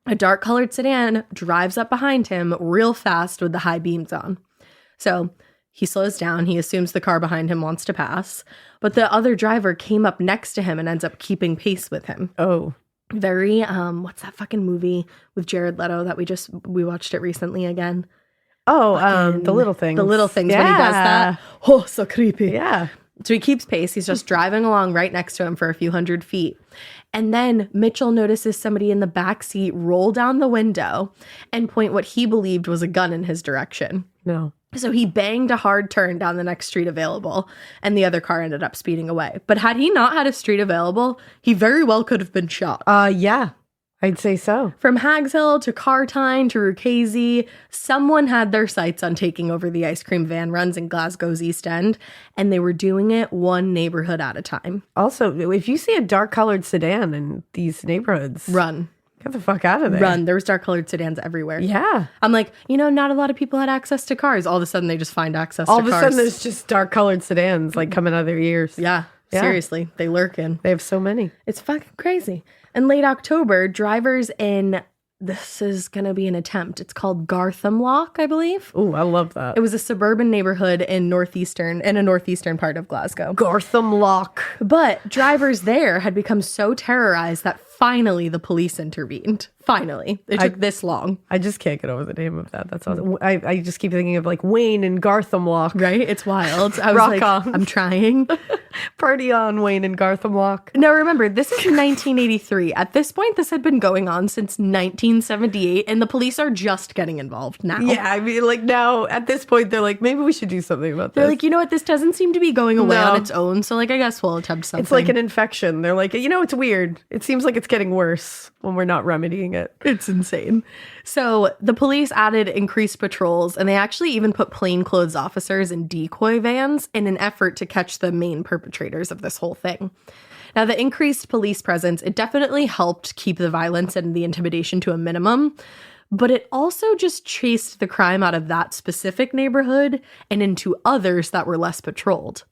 a dark-colored sedan drives up behind him real fast with the high beams on. So he slows down. He assumes the car behind him wants to pass. But the other driver came up next to him and ends up keeping pace with him.
Oh.
Very, what's that fucking movie with Jared Leto that we watched it recently again?
Oh, The Little Things.
The Little Things, when he does that. Oh, so creepy.
Yeah.
So he keeps pace. He's just driving along right next to him for a few hundred feet. And then Mitchell notices somebody in the back seat roll down the window and point what he believed was a gun in his direction.
No.
So he banged a hard turn down the next street available, and the other car ended up speeding away. But had he not had a street available, he very well could have been shot.
Yeah. I'd say so.
From Hags Hill to Cartine to Rukazi, someone had their sights on taking over the ice cream van runs in Glasgow's East End, and they were doing it one neighborhood at a time.
Also, if you see a dark-colored sedan in these neighborhoods,
Run.
get the fuck out of there.
Run. There was dark-colored sedans everywhere.
Yeah.
I'm like, not a lot of people had access to cars. All of a sudden, they just find access
All
to
of
cars.
a sudden, there's just dark-colored sedans like coming out of their ears.
Yeah.
Yeah.
Seriously. They lurk in.
They have so many.
It's fucking crazy. In late October, drivers this is going to be an attempt. It's called Gartham Lock, I believe.
Oh, I love that.
It was a suburban neighborhood in a northeastern part of Glasgow.
Gartham Lock.
But drivers there had become so terrorized that Finally, the police intervened. Finally. It took this long.
I just can't get over the name of that. That's all. I just keep thinking of like Wayne and Gartham Walk.
Right? It's wild. I was
Rock
like,
on.
I'm trying.
Party on, Wayne and Gartham Walk.
Now, remember, this is 1983. At this point, this had been going on since 1978, and the police are just getting involved now.
Yeah, I mean, like now at this point, they're like, maybe we should do something about this.
They're like, you know what? This doesn't seem to be going away
No.
on its own, so like, I guess we'll attempt something.
It's like an infection. They're like, it's weird. It seems like it's getting worse when we're not remedying it.
It's insane. So the police added increased patrols, and they actually even put plainclothes officers in decoy vans in an effort to catch the main perpetrators of this whole thing. Now, the increased police presence, it definitely helped keep the violence and the intimidation to a minimum, but it also just chased the crime out of that specific neighborhood and into others that were less patrolled.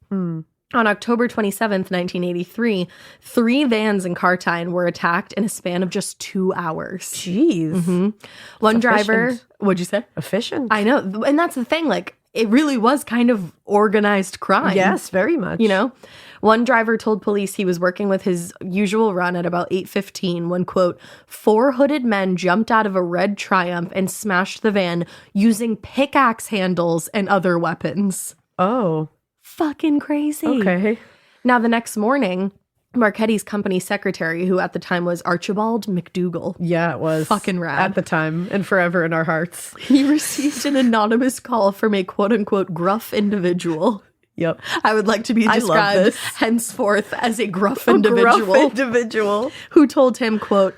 On October 27th, 1983, 3 vans in Cartine were attacked in a span of just 2 hours.
Jeez.
One driver,
efficient.
what'd you say?
Efficient.
I know. And that's the thing. Like, it really was kind of organized crime.
Yes, very much.
You know? One driver told police he was working with his usual run at about 8:15 when, quote, 4 hooded men jumped out of a red Triumph and smashed the van using pickaxe handles and other weapons.
Oh,
Fucking crazy.
okay.
Now, the next morning, Marchetti's company secretary, who at the time was Archibald McDougall,
Yeah, it was.
Fucking rad.
At the time and forever in our hearts.
he received an anonymous call from a quote-unquote gruff individual.
Yep.
I would like to be
I love
described
this.
henceforth as a gruff individual
Gruff individual.
who told him, quote,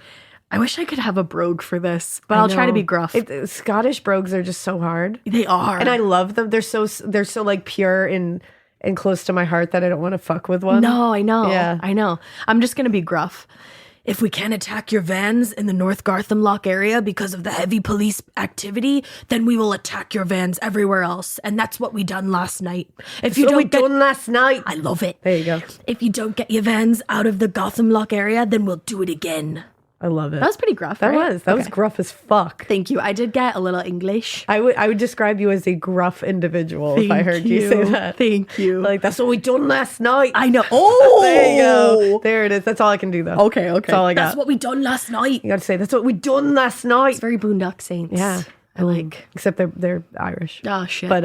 I wish I could have a brogue for this, but I'll try to be gruff.
Scottish brogues are just so hard.
They are.
And I love them. They're so like pure and close to my heart that I don't want to fuck with one.
No, I know.
Yeah.
I know. I'm just going to be gruff. If we can't attack your vans in the North Garthamlock area because of the heavy police activity, then we will attack your vans everywhere else. And that's what we done last night. If you
So
don't
we
get,
done last night.
I love it.
There you go.
If you don't get your vans out of the Gothamlock area, then we'll do it again.
I love it.
That was pretty gruff,
That
right?
was. That was gruff as fuck.
Thank you. I did get a little English.
I would describe you as a gruff individual if I heard you say that.
Thank you.
Like, that's what we done last night.
I know. Oh!
There you go. There it is. That's all I can do, though.
Okay.
That's all I got.
That's what we done last night.
You got to say, that's what we done last night.
It's very Boondock Saints.
Yeah.
I like.
Except they're Irish.
Oh, shit.
But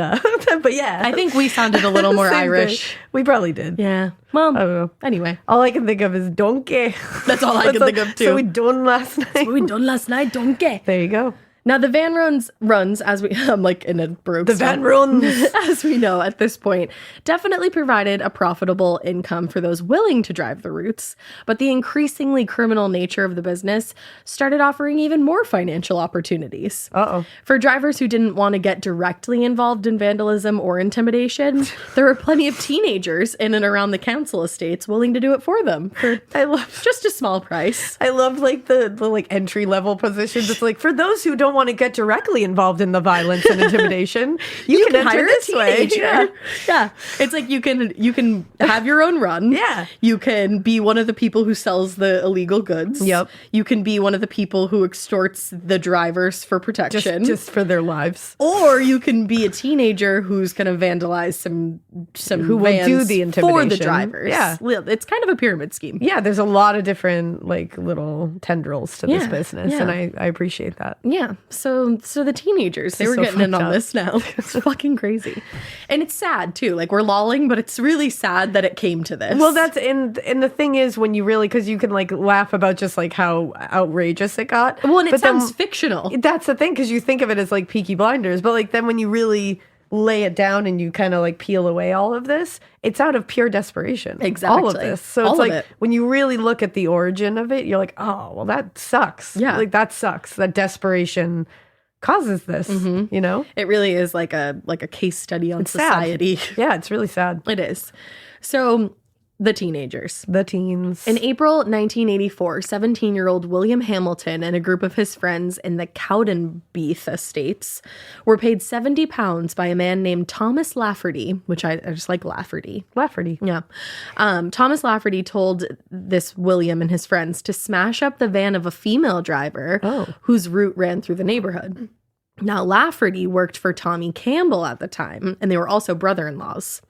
but yeah.
I think we sounded a little more
Same
Irish.
thing. We probably did.
Yeah. Well,
I don't know.
anyway.
All I can think of is donkey.
That's all I can think of, too.
So we done last night.
What we done last night, donkey.
There you go.
Now, the van runs as we, I'm like in a brogue.
The van runs.
As we know at this point, definitely provided a profitable income for those willing to drive the routes. But the increasingly criminal nature of the business started offering even more financial opportunities.
Uh-oh.
For drivers who didn't want to get directly involved in vandalism or intimidation, there were plenty of teenagers in and around the council estates willing to do it for them for just a small price.
I love like the like entry level positions. It's like for those who don't want to get directly involved in the violence and intimidation, you can enter
hire
this
a
way.
teenager. Yeah. It's like you can have your own run.
Yeah.
You can be one of the people who sells the illegal goods.
Yep.
You can be one of the people who extorts the drivers for protection.
Just for their lives.
Or you can be a teenager who's going to vandalize some
Who will
vans
do the
for the
intimidation.
drivers.
Yeah.
Well, it's kind of a pyramid scheme.
Yeah, there's a lot of different like little tendrils to this
Yeah,
business,
yeah.
and I appreciate that.
Yeah. So the teenagers, they
is
were
so
getting in
fucked
on
up.
this now. It's fucking crazy. And it's sad too. Like we're lolling, but it's really sad that it came to this.
Well, that's and the thing is when you really because you can like laugh about just like how outrageous it got.
well, and it
but then-
sounds fictional.
That's the thing because you think of it as like Peaky Blinders, but like then when you really lay it down and you kind of like peel away all of this, it's out of pure desperation.
Exactly.
All of this. So
All
it's
of
like
it.
when you really look at the origin of it, you're like, oh, well, that sucks.
Yeah.
Like that sucks. That desperation causes this, you know?
It really is like a case study on
It's sad.
society.
Yeah, it's really sad.
It is. So the teenagers.
The teens.
In April 1984, 17-year-old William Hamilton and a group of his friends in the Cowdenbeath estates were paid £70 by a man named Thomas Lafferty, which I just like Lafferty.
Lafferty.
Yeah. Thomas Lafferty told this William and his friends to smash up the van of a female driver whose route ran through the neighborhood. Now, Lafferty worked for Tommy Campbell at the time, and they were also brother-in-laws.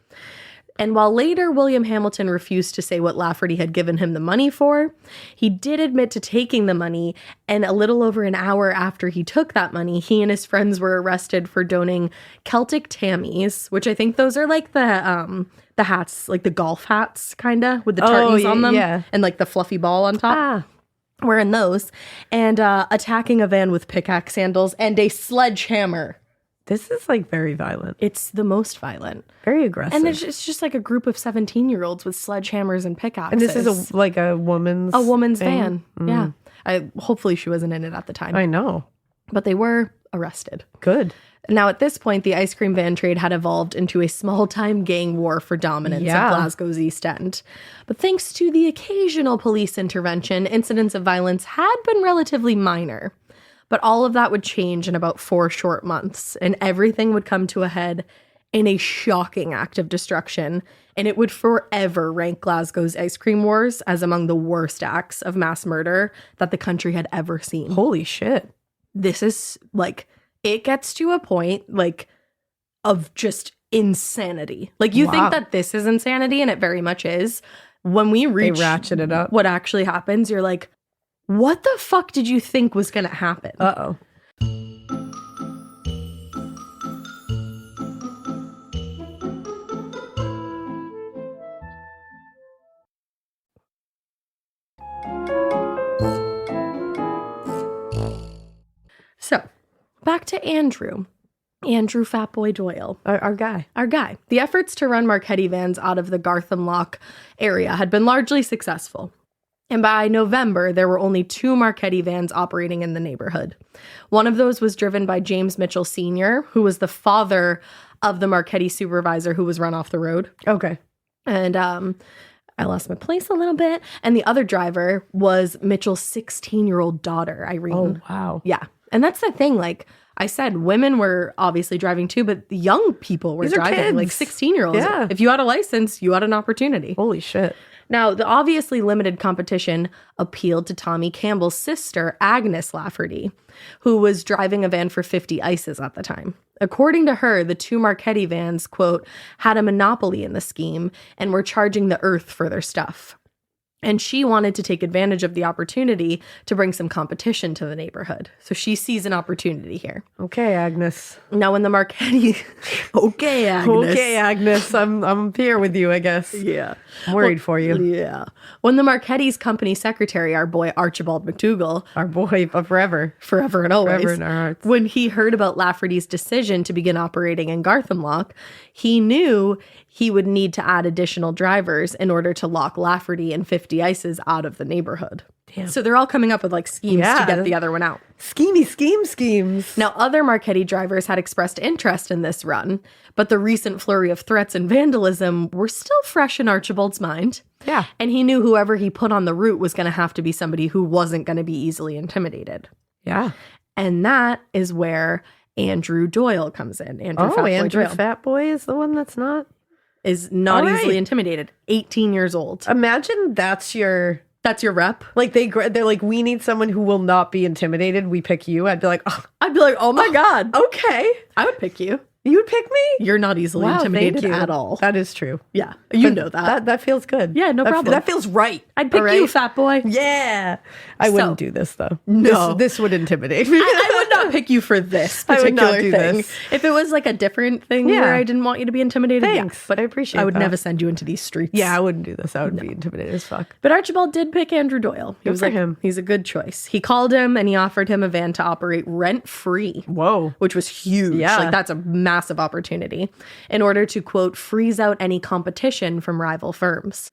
And while later William Hamilton refused to say what Lafferty had given him the money for, he did admit to taking the money, and a little over an hour after he took that money, he and his friends were arrested for donning Celtic tammies, which I think those are like the hats, like the golf hats, kind of, with the tartans on them, and like the fluffy ball on top. Wearing those, and attacking a van with pickaxe handles and a sledgehammer.
This is like very violent.
It's the most violent.
Very aggressive.
And it's just like a group of 17-year-olds with sledgehammers and pickaxes.
And this is like a woman's
van. Yeah. Hopefully she wasn't in it at the time.
I know.
But they were arrested.
Good.
Now, at this point, the ice cream van trade had evolved into a small-time gang war for dominance of Glasgow's East End. But thanks to the occasional police intervention, incidents of violence had been relatively minor. But all of that would change in about 4 short months, and everything would come to a head in a shocking act of destruction, and it would forever rank Glasgow's Ice Cream Wars as among the worst acts of mass murder that the country had ever seen.
Holy shit.
This is, like, it gets to a point, like, of just insanity. Like, you think that this is insanity, and it very much is. When we reach
they ratchet it up.
What actually happens, you're like, what the fuck did you think was going to happen?
Uh-oh.
So, back to Andrew. Andrew Fatboy Doyle.
Our guy.
Our guy. The efforts to run Marchetti vans out of the Gartham Lock area had been largely successful. And by November, there were only 2 Marchetti vans operating in the neighborhood. One of those was driven by James Mitchell Sr., who was the father of the Marchetti supervisor who was run off the road.
Okay.
And I lost my place a little bit. And the other driver was Mitchell's 16-year-old daughter, Irene.
Oh, wow.
Yeah. And that's the thing. Like I said, women were obviously driving too, but the young people were driving, like 16-year-olds.
Yeah.
If you had a license, you had an opportunity.
Holy shit.
Now, the obviously limited competition appealed to Tommy Campbell's sister, Agnes Lafferty, who was driving a van for 50 Ices at the time. According to her, the 2 Marchetti vans, quote, had a monopoly in the scheme and were charging the earth for their stuff. And she wanted to take advantage of the opportunity to bring some competition to the neighborhood. So she sees an opportunity here.
Okay, Agnes.
Now, when the Marchetti... Okay, Agnes.
Okay, Agnes. I'm here with you, I guess.
Yeah.
I'm worried for you.
Yeah. When the Marchetti's company secretary, our boy Archibald McDougall...
Our boy of forever.
Forever and always.
Forever in our hearts.
When he heard about Lafferty's decision to begin operating in Gartham Lock, he knew he would need to add additional drivers in order to lock Lafferty and 50 Ices out of the neighborhood. Damn. So they're all coming up with like schemes to get the other one out.
Schemes.
Now, other Marchetti drivers had expressed interest in this run, but the recent flurry of threats and vandalism were still fresh in Archibald's mind.
Yeah.
And he knew whoever he put on the route was going to have to be somebody who wasn't going to be easily intimidated.
Yeah.
And that is where Andrew Doyle comes in. Andrew
Fatboy is the one that's not?
Is not easily intimidated. 18 years old.
Imagine that's your
rep.
Like they're like, we need someone who will not be intimidated. We pick you. I'd be like,
oh my God.
Okay.
I would pick you.
You would pick me?
You're not easily intimidated at all.
That is true.
Yeah. You know that.
That feels good.
Yeah, no problem.
That feels right.
I'd pick you, fat boy.
Yeah. I wouldn't do this though.
No.
This would intimidate me.
I would not pick you for this particular thing.
This.
If it was like a different thing where I didn't want you to be intimidated,
thanks.
But
I appreciate
I would
that.
never send you into these streets.
Yeah, I wouldn't do this. I would be intimidated as fuck.
But Archibald did pick Andrew Doyle. He was like, he's a good choice. He called him and he offered him a van to operate rent-free.
Whoa.
Which was huge.
Yeah.
Like that's a massive opportunity in order to, quote, freeze out any competition from rival firms.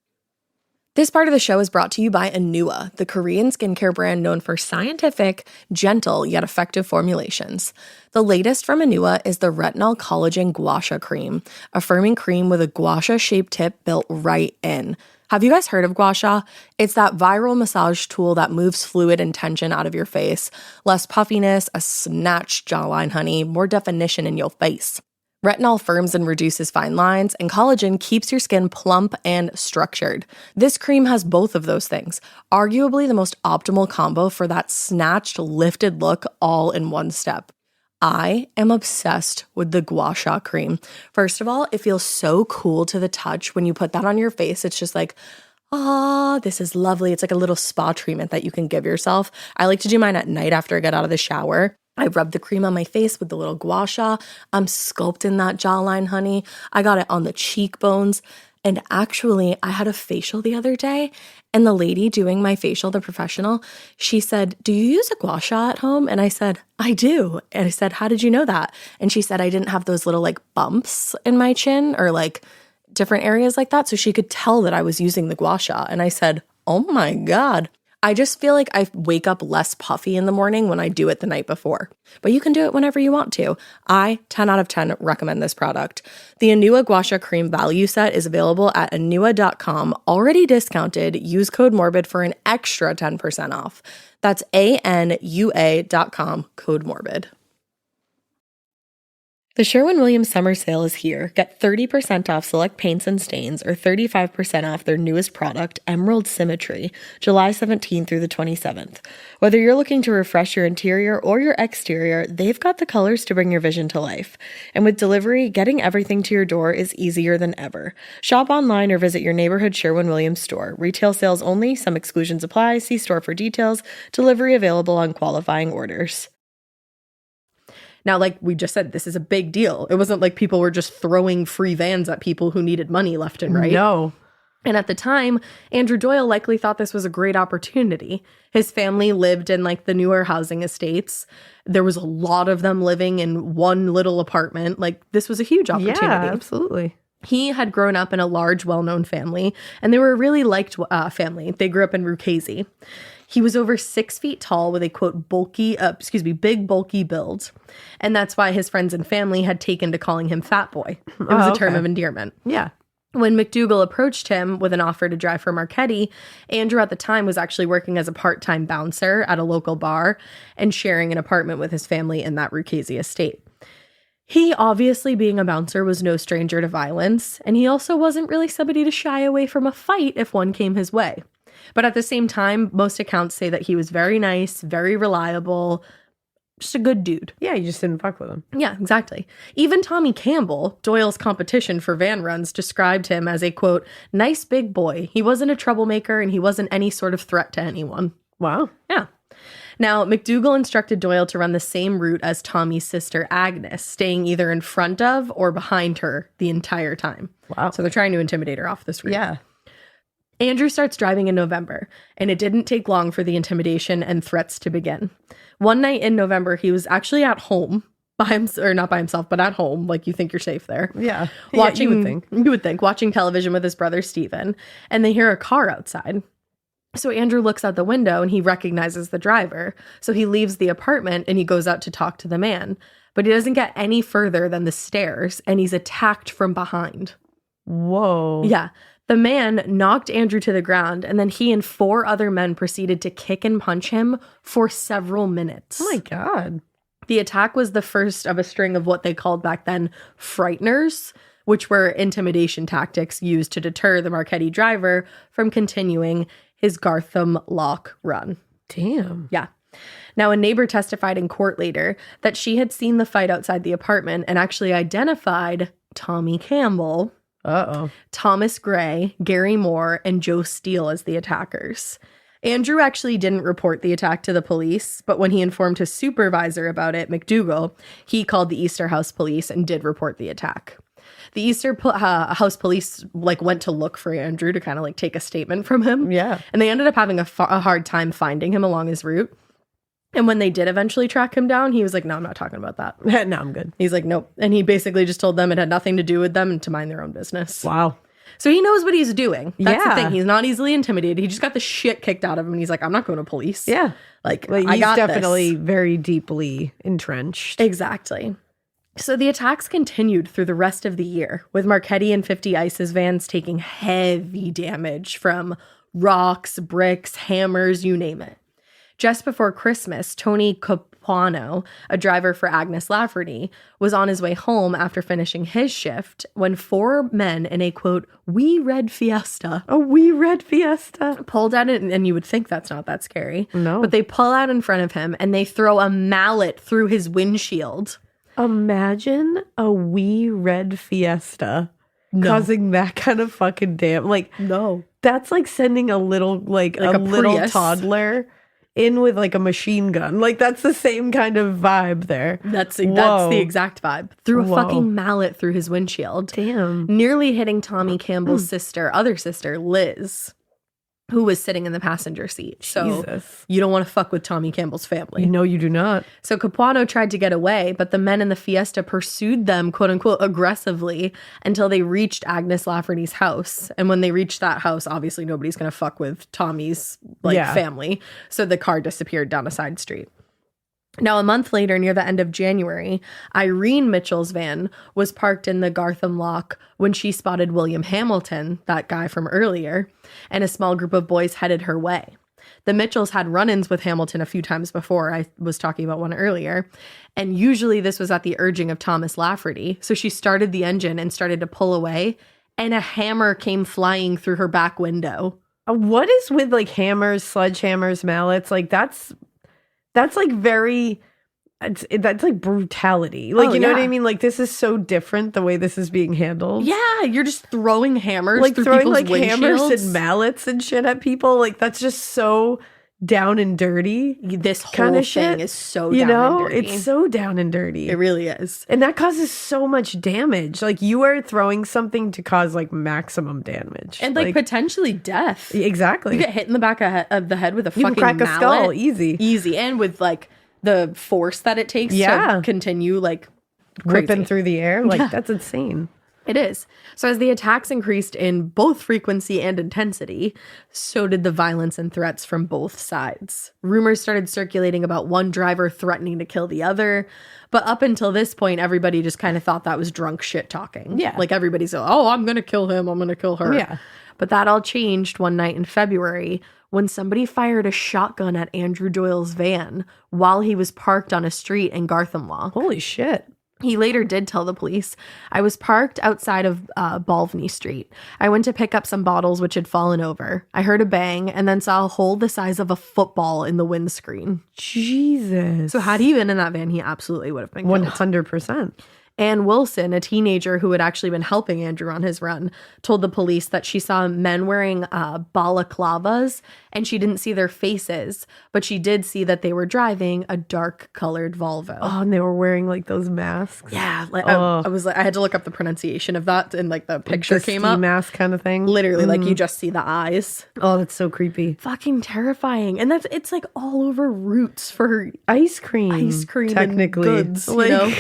This part of the show is brought to you by Anua, the Korean skincare brand known for scientific, gentle, yet effective formulations. The latest from Anua is the Retinol Collagen Gua Sha Cream, a firming cream with a gua sha-shaped tip built right in. Have you guys heard of gua sha? It's that viral massage tool that moves fluid and tension out of your face. Less puffiness, a snatched jawline, honey, more definition in your face. Retinol firms and reduces fine lines, and collagen keeps your skin plump and structured. This cream has both of those things, arguably the most optimal combo for that snatched, lifted look all in one step. I am obsessed with the gua sha cream. First of all, it feels so cool to the touch. When you put that on your face, it's just like, this is lovely. It's like a little spa treatment that you can give yourself. I like to do mine at night after I get out of the shower. I rub the cream on my face with the little gua sha. I'm sculpting that jawline, honey. I got it on the cheekbones. And actually, I had a facial the other day, and the lady doing my facial, the professional, she said, "Do you use a gua sha at home?" And I said, "I do." And I said, "How did you know that?" And she said, "I didn't have those little like bumps in my chin or like different areas like that." So she could tell that I was using the gua sha. And I said, "Oh my God." I just feel like I wake up less puffy in the morning when I do it the night before. But you can do it whenever you want to. I, 10 out of 10, recommend this product. The Anua Gua Sha Cream Value Set is available at anua.com, already discounted. Use code MORBID for an extra 10% off. That's ANUA.com, code MORBID. The Sherwin-Williams summer sale is here. Get 30% off select paints and stains or 35% off their newest product, Emerald Symmetry, July 17th through the 27th. Whether you're looking to refresh your interior or your exterior, they've got the colors to bring your vision to life. And with delivery, getting everything to your door is easier than ever. Shop online or visit your neighborhood Sherwin-Williams store. Retail sales only. Some exclusions apply. See store for details. Delivery available on qualifying orders. Now, like we just said, this is a big deal. It wasn't like people were just throwing free vans at people who needed money left and right.
No.
And at the time, Andrew Doyle likely thought this was a great opportunity. His family lived in like the newer housing estates. There was a lot of them living in one little apartment. Like this was a huge opportunity.
Yeah, absolutely.
He had grown up in a large, well-known family, and they were a really liked family. They grew up in Ruchasy. He was over 6 feet tall with a, quote, big, bulky build. And that's why his friends and family had taken to calling him Fat Boy. It was a term of endearment.
Yeah.
When McDougall approached him with an offer to drive for Marchetti, Andrew at the time was actually working as a part-time bouncer at a local bar and sharing an apartment with his family in that Ruchasy estate. He, obviously being a bouncer, was no stranger to violence, and he also wasn't really somebody to shy away from a fight if one came his way. But at the same time, most accounts say that he was very nice, very reliable, just a good dude.
Yeah, you just didn't fuck with him.
Yeah, exactly. Even Tommy Campbell, Doyle's competition for van runs, described him as a, quote, nice big boy. He wasn't a troublemaker and he wasn't any sort of threat to anyone.
Wow.
Yeah. Now, McDougall instructed Doyle to run the same route as Tommy's sister Agnes, staying either in front of or behind her the entire time.
Wow.
So they're trying to intimidate her off this route.
Yeah.
Andrew starts driving in November, and it didn't take long for the intimidation and threats to begin. One night in November, he was actually at home, not by himself, but at home, like you think you're safe there.
Yeah.
Watching,
you would think.
Watching television with his brother Stephen, and they hear a car outside. So Andrew looks out the window and he recognizes the driver. So he leaves the apartment and he goes out to talk to the man. But he doesn't get any further than the stairs, and he's attacked from behind.
Whoa.
Yeah. The man knocked Andrew to the ground, and then he and 4 other men proceeded to kick and punch him for several minutes.
Oh my God.
The attack was the first of a string of what they called back then frighteners, which were intimidation tactics used to deter the Marchetti driver from continuing his Gartham Lock run.
Damn.
Yeah. Now, a neighbor testified in court later that she had seen the fight outside the apartment and actually identified Tommy Campbell, Thomas Gray, Gary Moore, and Joe Steele as the attackers. Andrew actually didn't report the attack to the police, but when he informed his supervisor about it, McDougall, he called the Easter House Police and did report the attack. The Easter House Police went to look for Andrew to kind of take a statement from him.
Yeah.
And they ended up having a hard time finding him along his route. And when they did eventually track him down, he was like, no, I'm not talking about that.
No, I'm good.
He's like, nope. And he basically just told them it had nothing to do with them and to mind their own business.
Wow.
So he knows what he's doing. That's the
Yeah.
thing. He's not easily intimidated. He just got the shit kicked out of him. And he's like, I'm not going to police.
Yeah.
I
He's
got
definitely
this.
very deeply entrenched.
Exactly. So the attacks continued through the rest of the year, with Marchetti and 50 Ice's vans taking heavy damage from rocks, bricks, hammers, you name it. Just before Christmas, Tony Capuano, a driver for Agnes Lafferty, was on his way home after finishing his shift when 4 men in a, quote, wee red Fiesta.
A wee red Fiesta.
Pulled out, and you would think that's not that scary.
No.
But they pull out in front of him and they throw a mallet through his windshield.
Imagine a wee red Fiesta causing that kind of fucking
No.
That's like sending a little, like a little
Prius.
toddler in with like a machine gun. Like that's the same kind of vibe there.
That's the exact vibe. Threw a fucking mallet through his windshield.
Damn.
Nearly hitting Tommy Campbell's other sister, Liz, who was sitting in the passenger seat. So
Jesus.
you don't want to fuck with Tommy Campbell's family.
No, you do not.
So Capuano tried to get away, but the men in the Fiesta pursued them, quote unquote, aggressively until they reached Agnes Lafferty's house. And when they reached that house, obviously nobody's going to fuck with Tommy's family. So the car disappeared down a side street. Now, a month later, near the end of January, Irene Mitchell's van was parked in the Gartham Lock when she spotted William Hamilton, that guy from earlier, and a small group of boys headed her way. The Mitchells had run-ins with Hamilton a few times before. I was talking about one earlier. And usually this was at the urging of Thomas Lafferty. So she started the engine and started to pull away, and a hammer came flying through her back window.
What is with like hammers, sledgehammers, mallets? Like that's like very, that's like brutality. Like, you know what I mean? Like this is so different the way this is being handled.
Yeah, you're just throwing hammers
like
through
throwing
people's
like hammers
windshields.
and mallets and shit at people. Like that's just so down and dirty.
This whole
kind of
thing
shit.
is so
You
down
know,
and dirty.
it's so down and dirty.
It really is.
And that causes so much damage. Like you are throwing something to cause like maximum damage.
And like potentially death.
Exactly.
You get hit in the back of the head with a
You
fucking
can crack
mallet.
a skull easy.
Easy. And with like the force that it takes to continue like crazy.
Ripping through the air. Like that's insane.
It is. So as the attacks increased in both frequency and intensity, so did the violence and threats from both sides. Rumors started circulating about one driver threatening to kill the other. But up until this point, everybody just kind of thought that was drunk shit talking.
Yeah.
Like everybody's, oh, I'm going to kill him. I'm going to kill her.
Yeah.
But that all changed one night in February when somebody fired a shotgun at Andrew Doyle's van while he was parked on a street in Garthamlaw.
Holy shit.
He later did tell the police, I was parked outside of Balvenie Street. I went to pick up some bottles which had fallen over. I heard a bang and then saw a hole the size of a football in the windscreen.
Jesus.
So had he been in that van, he absolutely would have been killed.
100%.
Ann Wilson, a teenager who had actually been helping Andrew on his run, told the police that she saw men wearing balaclavas and she didn't see their faces, but she did see that they were driving a dark-colored Volvo.
Oh, and they were wearing like those masks.
Yeah, like I was like, I had to look up the pronunciation of that, and like the picture
The
came
ski
up.
mask kind of thing.
Literally, like you just see the eyes.
Oh, that's so creepy.
Fucking terrifying, and it's like all over routes for
Ice cream.
technically,
and
goods,
like,
you know.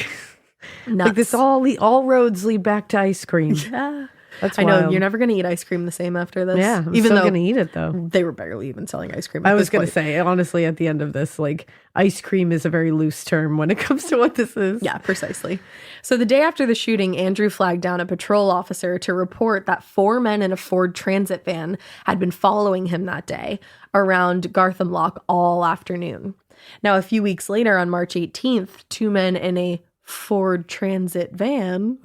like this all roads lead back to ice cream.
Yeah.
That's
I know
wild.
you're never gonna eat ice cream the same after this.
Yeah, I'm
even
still
though
gonna eat it though.
they were barely even selling ice cream.
I was gonna say, honestly, at the end of this, like ice cream is a very loose term when it comes to what this is.
Yeah, precisely. So the day after the shooting, Andrew flagged down a patrol officer to report that 4 men in a Ford Transit van had been following him that day around Gartham Lock all afternoon. Now, a few weeks later, on March 18th, 2 men in a Ford Transit van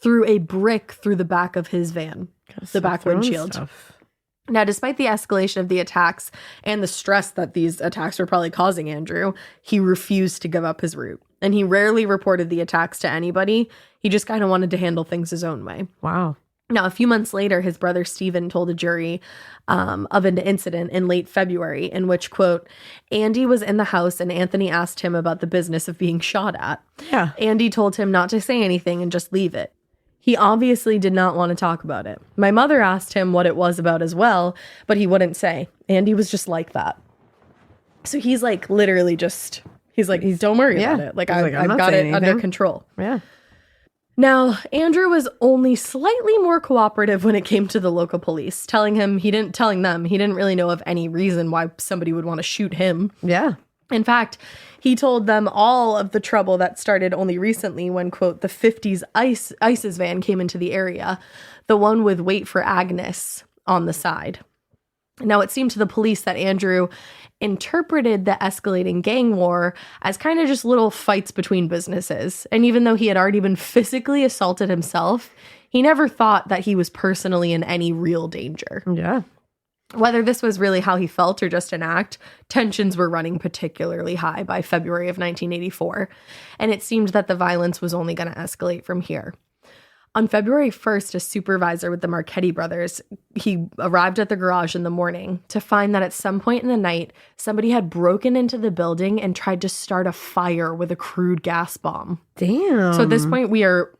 threw a brick through the back of his van, the back windshield.
Stuff.
Now, despite the escalation of the attacks and the stress that these attacks were probably causing Andrew, he refused to give up his route. And he rarely reported the attacks to anybody. He just kind of wanted to handle things his own way.
Wow.
Now, a few months later, his brother Stephen told a jury of an incident in late February in which, quote, Andy was in the house and Anthony asked him about the business of being shot at.
Yeah.
Andy told him not to say anything and just leave it. He obviously did not want to talk about it. My mother asked him what it was about as well, but he wouldn't say. Andy was just like that. So he's like literally just, he's like, don't worry about it. Like, I've got it under control.
Yeah.
Now, Andrew was only slightly more cooperative when it came to the local police, telling them he didn't really know of any reason why somebody would want to shoot him.
Yeah.
In fact, he told them all of the trouble that started only recently when, quote, the 50s ISIS van came into the area, the one with Wait for Agnes on the side. Now, it seemed to the police that Andrew interpreted the escalating gang war as kind of just little fights between businesses. And even though he had already been physically assaulted himself, he never thought that he was personally in any real danger.
Yeah.
Whether this was really how he felt or just an act, tensions were running particularly high by February of 1984, and it seemed that the violence was only going to escalate from here. On February 1st, a supervisor with the Marchetti brothers, he arrived at the garage in the morning to find that at some point in the night, somebody had broken into the building and tried to start a fire with a crude gas bomb.
Damn.
So at this point, we are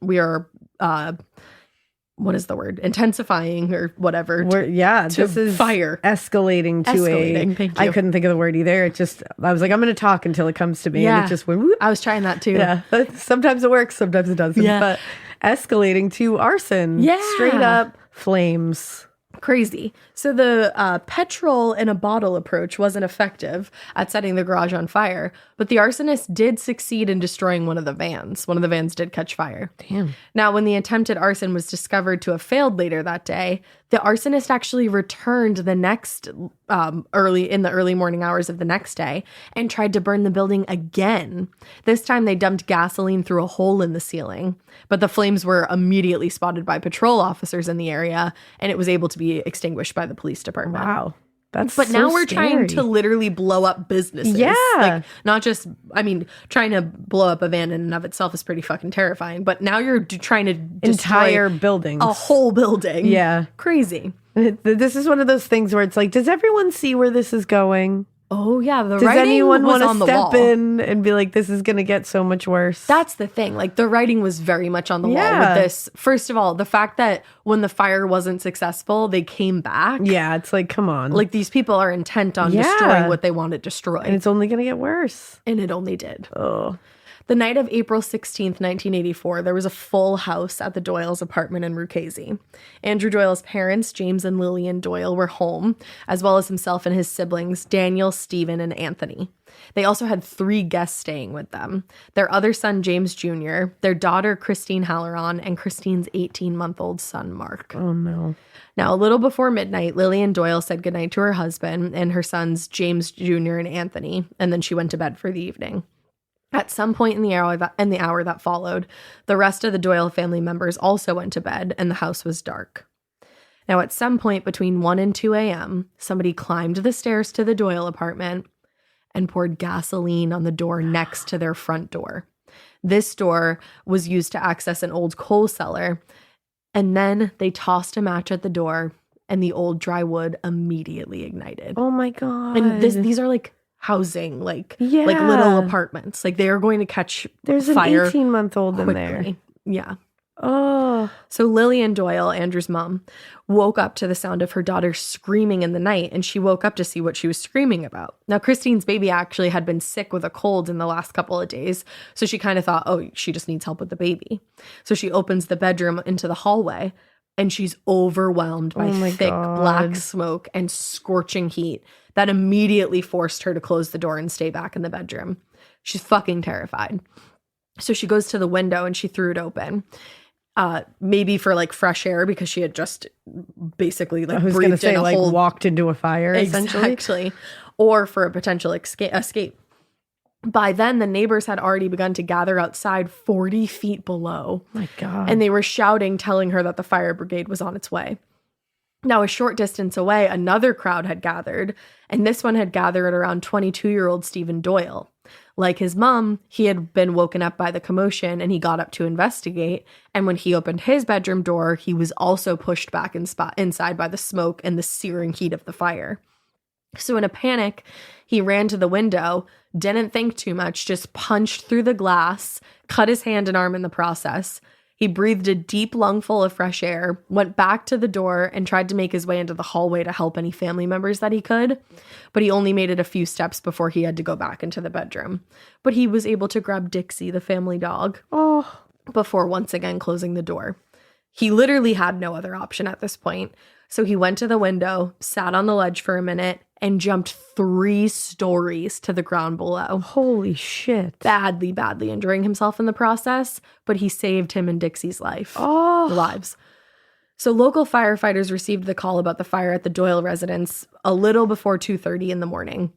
what is the word? Intensifying or whatever.
This is
fire.
Escalating to
Thank you.
I couldn't think of the word either. I was like, I'm going to talk until it comes to me.
Yeah.
And it just went whoop.
I was trying that too.
Yeah. Sometimes it works. Sometimes it doesn't.
Yeah.
But escalating to arson.
Yeah.
Straight up flames.
Crazy. So the petrol in a bottle approach wasn't effective at setting the garage on fire, but the arsonist did succeed in destroying one of the vans. One of the vans did catch fire.
Damn.
Now, when the attempted arson was discovered to have failed later that day, the arsonist actually returned the next early morning hours of the next day and tried to burn the building again. This time they dumped gasoline through a hole in the ceiling, but the flames were immediately spotted by patrol officers in the area, and it was able to be extinguished by the police department.
Wow.
But now we're trying to literally blow up businesses.
Yeah.
Like, not just, trying to blow up a van in and of itself is pretty fucking terrifying. But now you're trying to destroy
entire buildings.
a whole building.
Yeah.
Crazy.
This is one of those things where it's like, does everyone see where this is going?
Oh, yeah. The
Does
writing
anyone
was
want
on
to
the
step
wall.
in and be like, this is going to get so much worse?
That's the thing. Like, the writing was very much on the wall
Yeah.
with this. First of all, the fact that when the fire wasn't successful, they came back.
Yeah, it's like, come on.
Like, these people are intent on
Yeah.
destroying what they want to destroy.
And it's only going to get worse.
And it only did.
Oh.
The night of April 16th, 1984, there was a full house at the Doyles' apartment in Ruchasey. Andrew Doyle's parents, James and Lillian Doyle, were home, as well as himself and his siblings, Daniel, Stephen, and Anthony. They also had 3 guests staying with them. Their other son, James Jr., their daughter, Christine Halloran, and Christine's 18-month-old son, Mark.
Oh, no.
Now, a little before midnight, Lillian Doyle said goodnight to her husband and her sons, James Jr. and Anthony, and then she went to bed for the evening. At some point in the hour that followed, the rest of the Doyle family members also went to bed, and the house was dark. Now, at some point between 1 and 2 a.m., somebody climbed the stairs to the Doyle apartment and poured gasoline on the door next to their front door. This door was used to access an old coal cellar, and then they tossed a match at the door, and the old dry wood immediately ignited.
Oh, my God.
And these are like housing, like
Yeah.
little apartments. Like, they are going to catch
There's
fire
an 18-month-old in
quickly.
there.
Yeah.
Oh.
So Lillian Doyle, Andrew's mom, woke up to the sound of her daughter screaming in the night, and she woke up to see what she was screaming about. Now, Christine's baby actually had been sick with a cold in the last couple of days, so she kind of thought, oh, she just needs help with the baby. So she opens the bedroom into the hallway, and she's overwhelmed by thick black smoke and scorching heat that immediately forced her to close the door and stay back in the bedroom. She's fucking terrified. So she goes to the window and she threw it open. Maybe for like fresh air, because she had just basically like
I was going to say, like,
whole
walked into a fire, essentially.
Exactly. Or for a potential escape. By then, the neighbors had already begun to gather outside 40 feet below.
My God.
And they were shouting, telling her that the fire brigade was on its way. Now, a short distance away, another crowd had gathered, and this one had gathered around 22-year-old Stephen Doyle. Like his mom, he had been woken up by the commotion, and he got up to investigate, and when he opened his bedroom door, he was also pushed back inside by the smoke and the searing heat of the fire. So in a panic, he ran to the window, didn't think too much, just punched through the glass, cut his hand and arm in the process. He breathed a deep lungful of fresh air, went back to the door, and tried to make his way into the hallway to help any family members that he could. But he only made it a few steps before he had to go back into the bedroom. But he was able to grab Dixie, the family dog, before once again closing the door. He literally had no other option at this point. So he went to the window, sat on the ledge for a minute, and jumped 3 stories to the ground below.
Holy shit.
Badly injuring himself in the process, but he saved him and Dixie's lives. So local firefighters received the call about the fire at the Doyle residence a little before 2:30 in the morning,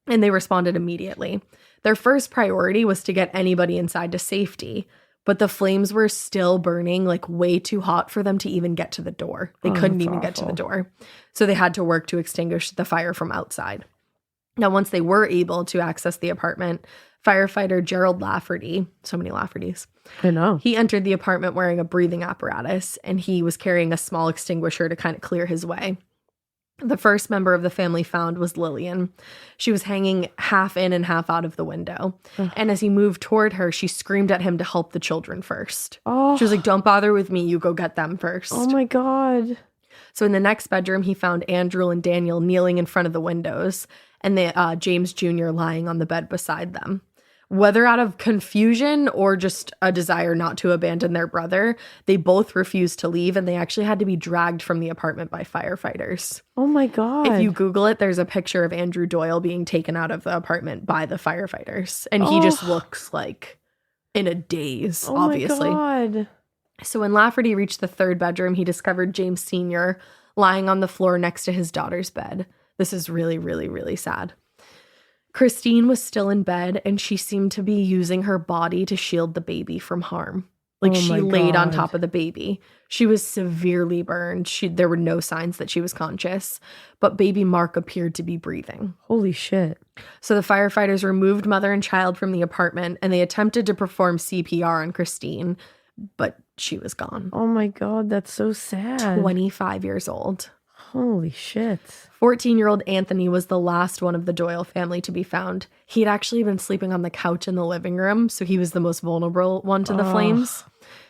and they responded immediately. Their first priority was to get anybody inside to safety, but the flames were still burning, like way too hot for them to even get to the door. They couldn't even get to the door. So they had to work to extinguish the fire from outside. Now, once they were able to access the apartment, firefighter Gerald Lafferty, so many Laffertys,
I know.
he entered the apartment wearing a breathing apparatus, and he was carrying a small extinguisher to kind of clear his way. The first member of the family found was Lillian. She was hanging half in and half out of the window. And as he moved toward her, she screamed at him to help the children first.
Oh.
She was like, don't bother with me. You go get them first.
Oh my God.
So in the next bedroom, he found Andrew and Daniel kneeling in front of the windows, and James Jr. lying on the bed beside them. Whether out of confusion or just a desire not to abandon their brother, they both refused to leave, and they actually had to be dragged from the apartment by firefighters.
Oh my God.
If you Google it, there's a picture of Andrew Doyle being taken out of the apartment by the firefighters, and he just looks like in a daze, obviously.
Oh my God.
So when Lafferty reached the third bedroom, he discovered James Sr. lying on the floor next to his daughter's bed. This is really, really, really sad. Christine was still in bed, and she seemed to be using her body to shield the baby from harm. Like, she laid on top of the baby. She was severely burned. There were no signs that she was conscious, but baby Mark appeared to be breathing.
Holy shit.
So the firefighters removed mother and child from the apartment, and they attempted to perform CPR on Christine, but she was gone.
Oh my God, that's so sad.
25 years old.
Holy shit.
14-year-old Anthony was the last one of the Doyle family to be found. He'd actually been sleeping on the couch in the living room, so he was the most vulnerable one to the flames.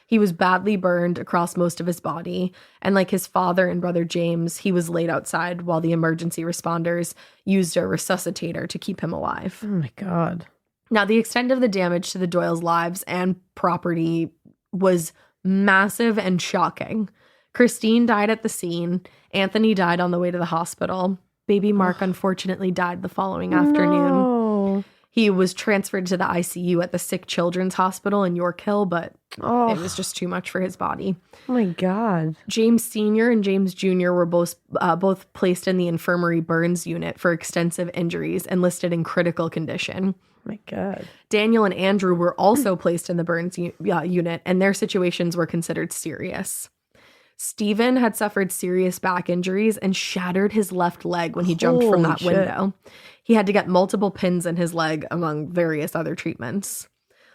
He was badly burned across most of his body, and like his father and brother James, he was laid outside while the emergency responders used a resuscitator to keep him alive.
Oh my God.
Now, the extent of the damage to the Doyles' lives and property was massive and shocking. Christine died at the scene. Anthony died on the way to the hospital. Baby Mark unfortunately died the following afternoon.
No.
He was transferred to the ICU at the Sick Children's Hospital in York Hill, but it was just too much for his body.
Oh my God.
James Sr. and James Jr. were both placed in the infirmary burns unit for extensive injuries and listed in critical condition.
Oh my God.
Daniel and Andrew were also placed in the burns unit, and their situations were considered serious. Stephen had suffered serious back injuries and shattered his left leg when he jumped from that window. He had to get multiple pins in his leg, among various other treatments.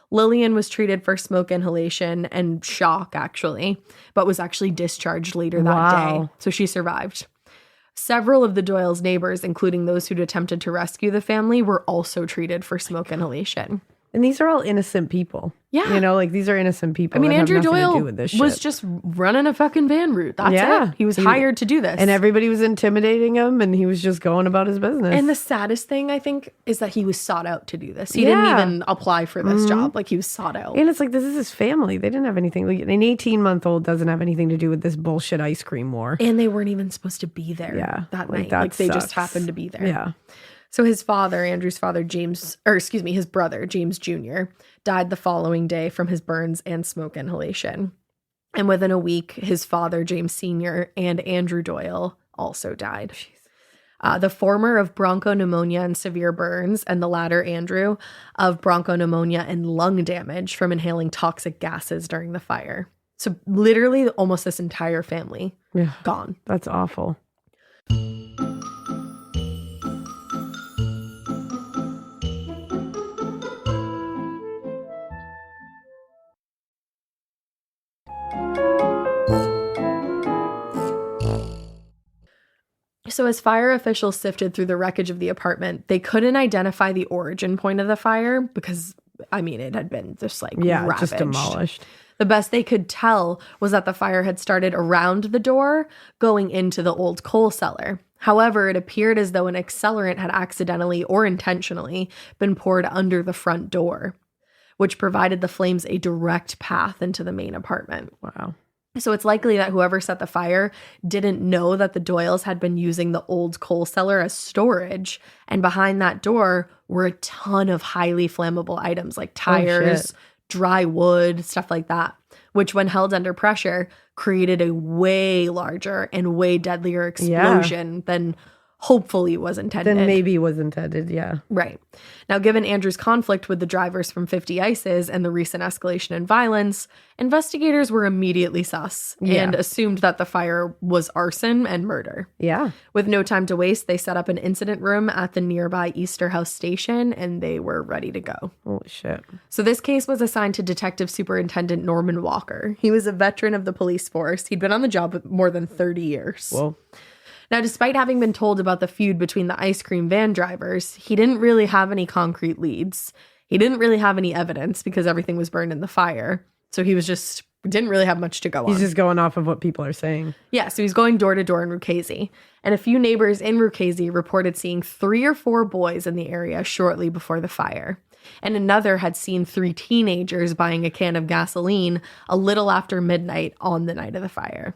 Lillian was treated for smoke inhalation and shock, actually, but was actually discharged later that day. So she survived. Several of the Doyles' neighbors, including those who'd attempted to rescue the family, were also treated for smoke inhalation.
And these are all innocent people.
Yeah.
You know, like these are innocent people.
I mean,
that have
Andrew
nothing to
Doyle
do with this
was
shit.
just running a fucking van route. That's it. He was hired to do this.
And everybody was intimidating him, and he was just going about his business.
And the saddest thing, I think, is that he was sought out to do this. He didn't even apply for this job. Like, he was sought out.
And it's like, this is his family. They didn't have anything. Like, an 18-month-old doesn't have anything to do with this bullshit ice cream war.
And they weren't even supposed to be there that night.
That
like, they just
sucks.
happened to be there.
Yeah.
So his father, Andrew's father, his brother, James Jr., died the following day from his burns and smoke inhalation. And within a week, his father, James Sr., and Andrew Doyle also died. The former of bronchopneumonia and severe burns, and the latter, Andrew, of bronchopneumonia and lung damage from inhaling toxic gases during the fire. So literally almost this entire family gone.
That's awful.
So as fire officials sifted through the wreckage of the apartment, they couldn't identify the origin point of the fire because, I mean, it had been just like ravaged.
Just demolished.
The best they could tell was that the fire had started around the door going into the old coal cellar. However, it appeared as though an accelerant had accidentally or intentionally been poured under the front door, which provided the flames a direct path into the main apartment.
Wow.
So it's likely that whoever set the fire didn't know that the Doyles had been using the old coal cellar as storage. And behind that door were a ton of highly flammable items like tires, dry wood, stuff like that. which when held under pressure created a way larger and way deadlier explosion than hopefully was intended.
Then maybe was intended, yeah.
Right. Now, given Andrew's conflict with the drivers from 50 Ices and the recent escalation in violence, investigators were immediately sus and assumed that the fire was arson and murder.
Yeah.
With no time to waste, they set up an incident room at the nearby Easterhouse station and they were ready to go.
Holy shit.
So this case was assigned to Detective Superintendent Norman Walker. He was a veteran of the police force. He'd been on the job more than 30 years.
Whoa.
Now, despite having been told about the feud between the ice cream van drivers, he didn't really have any concrete leads. He didn't really have any evidence because everything was burned in the fire. So he was just didn't really have much to go on.
He's just going off of what people are saying.
Yeah, so he's going door to door in Ruchesi. And a few neighbors in Ruchesi reported seeing 3 or 4 boys in the area shortly before the fire. And another had seen 3 teenagers buying a can of gasoline a little after midnight on the night of the fire.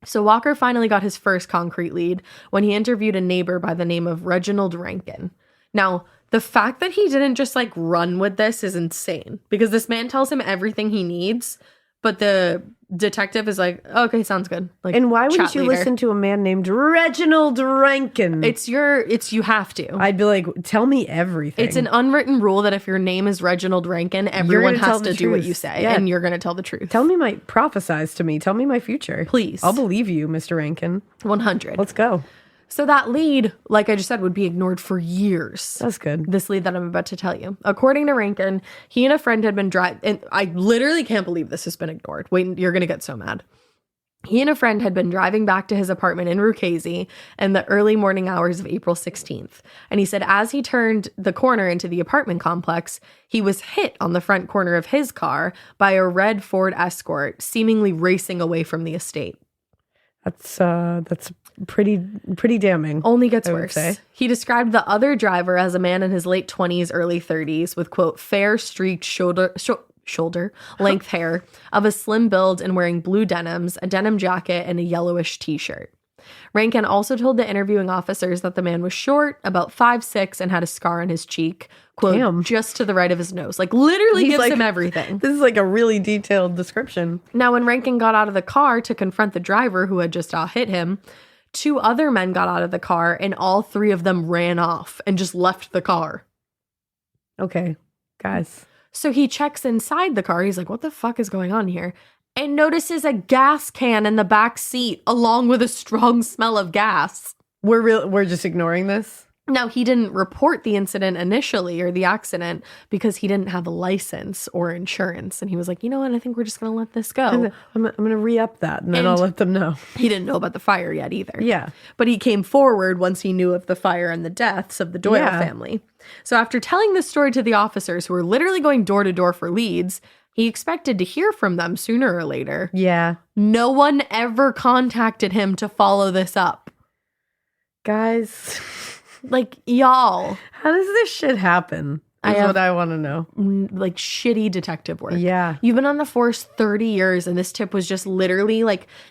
So Walker finally got his first concrete lead when he interviewed a neighbor by the name of Reginald Rankin. Now, the fact that he didn't just run with this is insane because this man tells him everything he needs, but the detective is like, okay, sounds good.
And why wouldn't you listen to a man named Reginald Rankin?
You have to.
I'd be like, tell me everything.
It's an unwritten rule that if your name is Reginald Rankin, everyone has to do what you say, and you're going to tell the truth.
Prophesize to me. Tell me my future.
Please.
I'll believe you, Mr. Rankin.
100.
Let's go.
So that lead, like I just said, would be ignored for years.
That's good.
This lead that I'm about to tell you. According to Rankin, he and a friend had been driving, and I literally can't believe this has been ignored. Wait, you're going to get so mad. He and a friend had been driving back to his apartment in Ruchesi in the early morning hours of April 16th. And he said as he turned the corner into the apartment complex, he was hit on the front corner of his car by a red Ford Escort, seemingly racing away from the estate.
That's pretty damning.
Only gets worse. He described the other driver as a man in his late 20s, early 30s with, quote, fair streaked shoulder length hair, of a slim build and wearing blue denims, a denim jacket, and a yellowish t-shirt. Rankin also told the interviewing officers that the man was short, about 5'6", and had a scar on his cheek, quote, just to the right of his nose. Literally gives him everything.
This is a really detailed description.
Now, when Rankin got out of the car to confront the driver who had just hit him, 2 other men got out of the car, and all 3 of them ran off and just left the car.
Okay, guys.
So he checks inside the car. He's like, what the fuck is going on here? And notices a gas can in the back seat along with a strong smell of gas.
We're just ignoring this?
Now, he didn't report the incident initially or the accident because he didn't have a license or insurance. And he was like, you know what? I think we're just going to let this go.
I'm going to re-up that and then I'll let them know.
He didn't know about the fire yet either.
Yeah.
But he came forward once he knew of the fire and the deaths of the Doyle family. So after telling this story to the officers who were literally going door to door for leads, he expected to hear from them sooner or later.
Yeah.
No one ever contacted him to follow this up.
Guys.
Y'all.
How does this shit happen? Is what I want to know.
Shitty detective work.
Yeah.
You've been on the force 30 years and this tip was just literally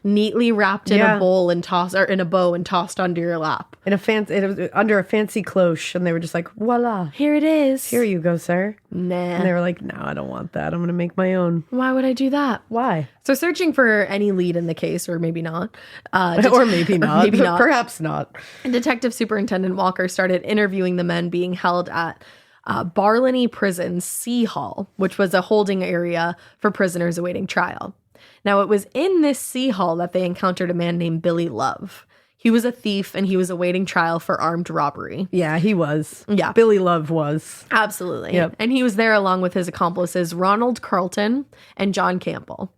neatly wrapped in a bowl and tossed, or in a bow and tossed under your lap.
It was under a fancy cloche and they were just like, voila.
Here it is.
Here you go, sir.
Nah.
And they were like, no, I don't want that. I'm going to make my own.
Why would I do that?
Why?
So searching for any lead in the case, or maybe not.
Or maybe not.
Maybe not.
Perhaps not.
Detective Superintendent Walker started interviewing the men being held at Brownlie Prison's C Hall, which was a holding area for prisoners awaiting trial. Now, it was in this C Hall that they encountered a man named Billy Love. He was a thief and he was awaiting trial for armed robbery.
Yeah, he was.
Yeah.
Billy Love was.
Absolutely.
Yep.
And he was there along with his accomplices, Ronald Carlton and John Campbell.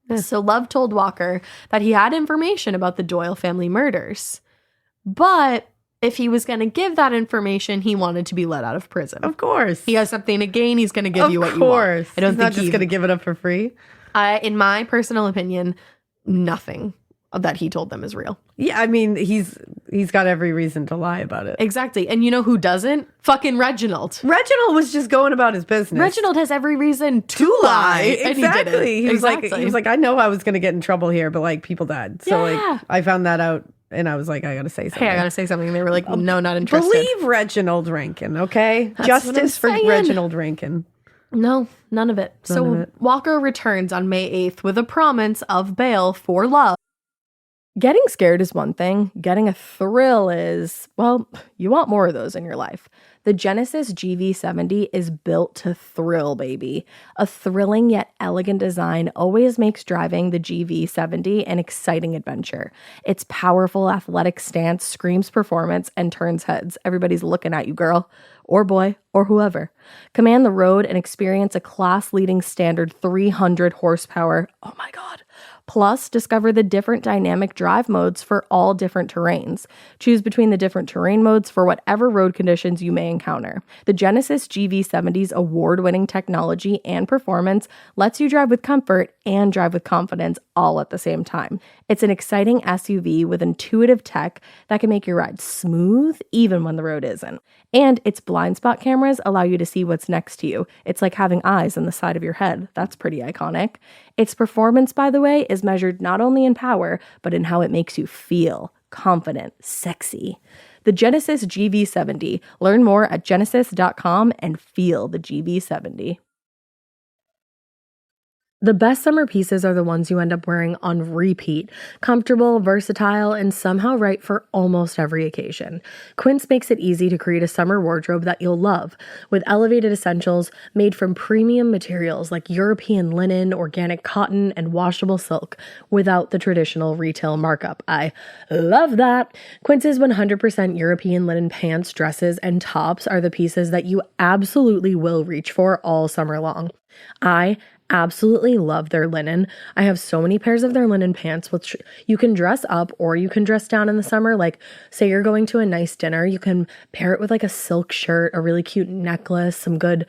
Yeah. So Love told Walker that he had information about the Doyle family murders, but if he was going to give that information, he wanted to be let out of prison.
Of course.
He has something to gain. He's going to give you what you want.
I don't think he's not just going to give it up for free.
In my personal opinion, nothing that he told them is real.
Yeah, I mean, he's got every reason to lie about it.
Exactly. And you know who doesn't? Fucking Reginald.
Reginald was just going about his business.
Reginald has every reason to lie.
Exactly.
And he didn't.
He was like, I know I was going to get in trouble here, but people died. So I found that out. And I was like, I gotta say something.
Hey, I gotta say something. And they were like, no, not interested.
Believe Reginald Rankin, okay?
That's
Justice for
saying.
Reginald Rankin.
No, none of it. Walker returns on May 8th with a promise of bail for love. Getting scared is one thing. Getting a thrill is, well, you want more of those in your life. The Genesis GV70 is built to thrill, baby. A thrilling yet elegant design always makes driving the GV70 an exciting adventure. Its powerful athletic stance screams performance and turns heads. Everybody's looking at you, girl, or boy, or whoever. Command the road and experience a class-leading standard 300 horsepower. Oh my God. Plus, discover the different dynamic drive modes for all different terrains. Choose between the different terrain modes for whatever road conditions you may encounter. The Genesis GV70's award-winning technology and performance lets you drive with comfort and drive with confidence all at the same time. It's an exciting SUV with intuitive tech that can make your ride smooth even when the road isn't. And its blind spot cameras allow you to see what's next to you. It's like having eyes on the side of your head. That's pretty iconic. Its performance, by the way, is measured not only in power, but in how it makes you feel confident, sexy. The Genesis GV70. Learn more at genesis.com and feel the GV70. The best summer pieces are the ones you end up wearing on repeat. Comfortable, versatile, and somehow right for almost every occasion. Quince makes it easy to create a summer wardrobe that you'll love, with elevated essentials made from premium materials like European linen, organic cotton, and washable silk, without the traditional retail markup. I love that! Quince's 100% European linen pants, dresses, and tops are the pieces that you absolutely will reach for all summer long. I absolutely love their linen. I have so many pairs of their linen pants, which you can dress up or you can dress down in the summer. Like, say you're going to a nice dinner, you can pair it with like a silk shirt, a really cute necklace, some good,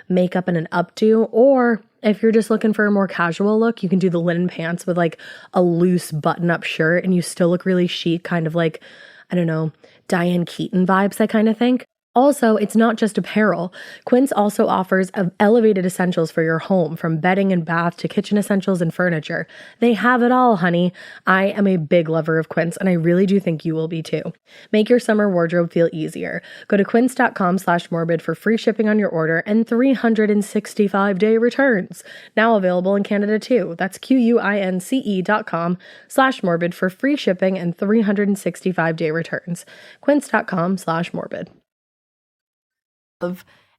makeup and an updo. Or if you're just looking for a more casual look, you can do the linen pants with like a loose button-up shirt and you still look really chic, kind of like, I don't know, Diane Keaton vibes, I kind of think. Also, it's not just apparel. Quince also offers elevated essentials for your home, from bedding and bath to kitchen essentials and furniture. They have it all, honey. I am a big lover of Quince, and I really do think you will be too. Make your summer wardrobe feel easier. Go to quince.com/morbid for free shipping on your order and 365-day returns. Now available in Canada too. That's QUINCE.com/morbid for free shipping and 365-day returns. Quince.com/morbid.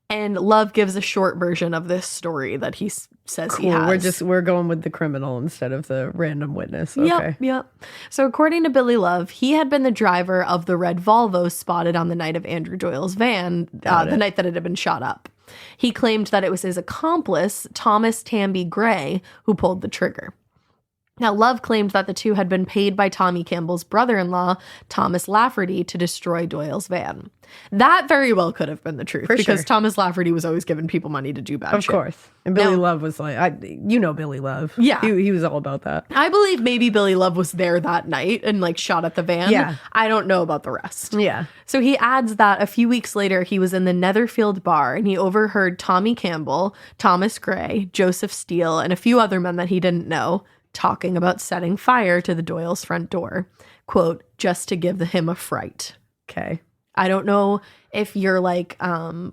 And Love gives a short version of this story that he says he has.
We're going with the criminal instead of the random witness. Okay.
Yep. So according to Billy Love, he had been the driver of the red Volvo spotted on the night of Andrew Doyle's van, the night that it had been shot up. He claimed that it was his accomplice, Thomas Tamby Gray, who pulled the trigger. Now, Love claimed that the two had been paid by Tommy Campbell's brother-in-law, Thomas Lafferty, to destroy Doyle's van. That very well could have been the truth, because Thomas Lafferty was always giving people money to do bad shit.
Of course. And Billy Love was like, Billy Love.
Yeah.
He was all about that.
I believe maybe Billy Love was there that night and like shot at the van.
Yeah.
I don't know about the rest.
Yeah.
So he adds that a few weeks later, he was in the Netherfield bar and he overheard Tommy Campbell, Thomas Gray, Joseph Steele, and a few other men that he didn't know talking about setting fire to the Doyles' front door. Quote, just to give him a fright.
Okay.
I don't know if you're like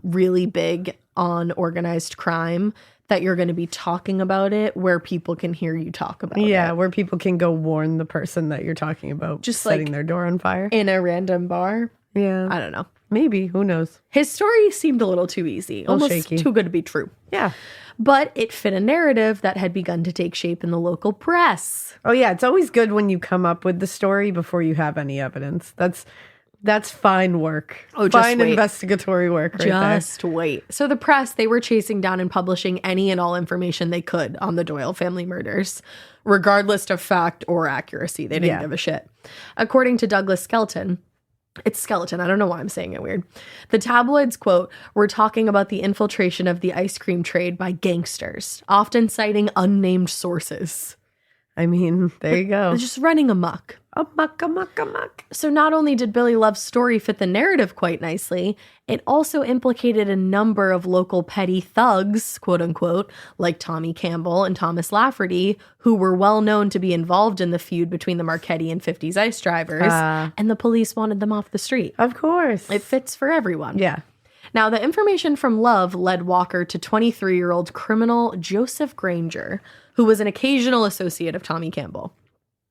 really big on organized crime, that you're going to be talking about it where people can hear you talk about it.
Yeah, where people can go warn the person that you're talking about just setting their door on fire.
In a random bar.
Yeah.
I don't know.
Maybe. Who knows?
His story seemed a little too easy. Almost shaky. Too good to be true.
Yeah.
But it fit a narrative that had begun to take shape in the local press.
Oh, yeah. It's always good when you come up with the story before you have any evidence. That's fine work. Oh, just fine wait. Investigatory work right
just wait. So the press, they were chasing down and publishing any and all information they could on the Doyle family murders, regardless of fact or accuracy. They didn't give a shit. According to Douglas Skelton, it's Skeleton. I don't know why I'm saying it weird. The tabloids, quote, were talking about the infiltration of the ice cream trade by gangsters, often citing unnamed sources.
I mean, there you go.
Just running amok.
Amok.
So not only did Billy Love's story fit the narrative quite nicely, it also implicated a number of local petty thugs, quote unquote, like Tommy Campbell and Thomas Lafferty, who were well known to be involved in the feud between the Marchetti and 50s Ice drivers, and the police wanted them off the street.
Of course.
It fits for everyone.
Yeah.
Now, the information from Love led Walker to 23-year-old criminal Joseph Granger, who was an occasional associate of Tommy Campbell.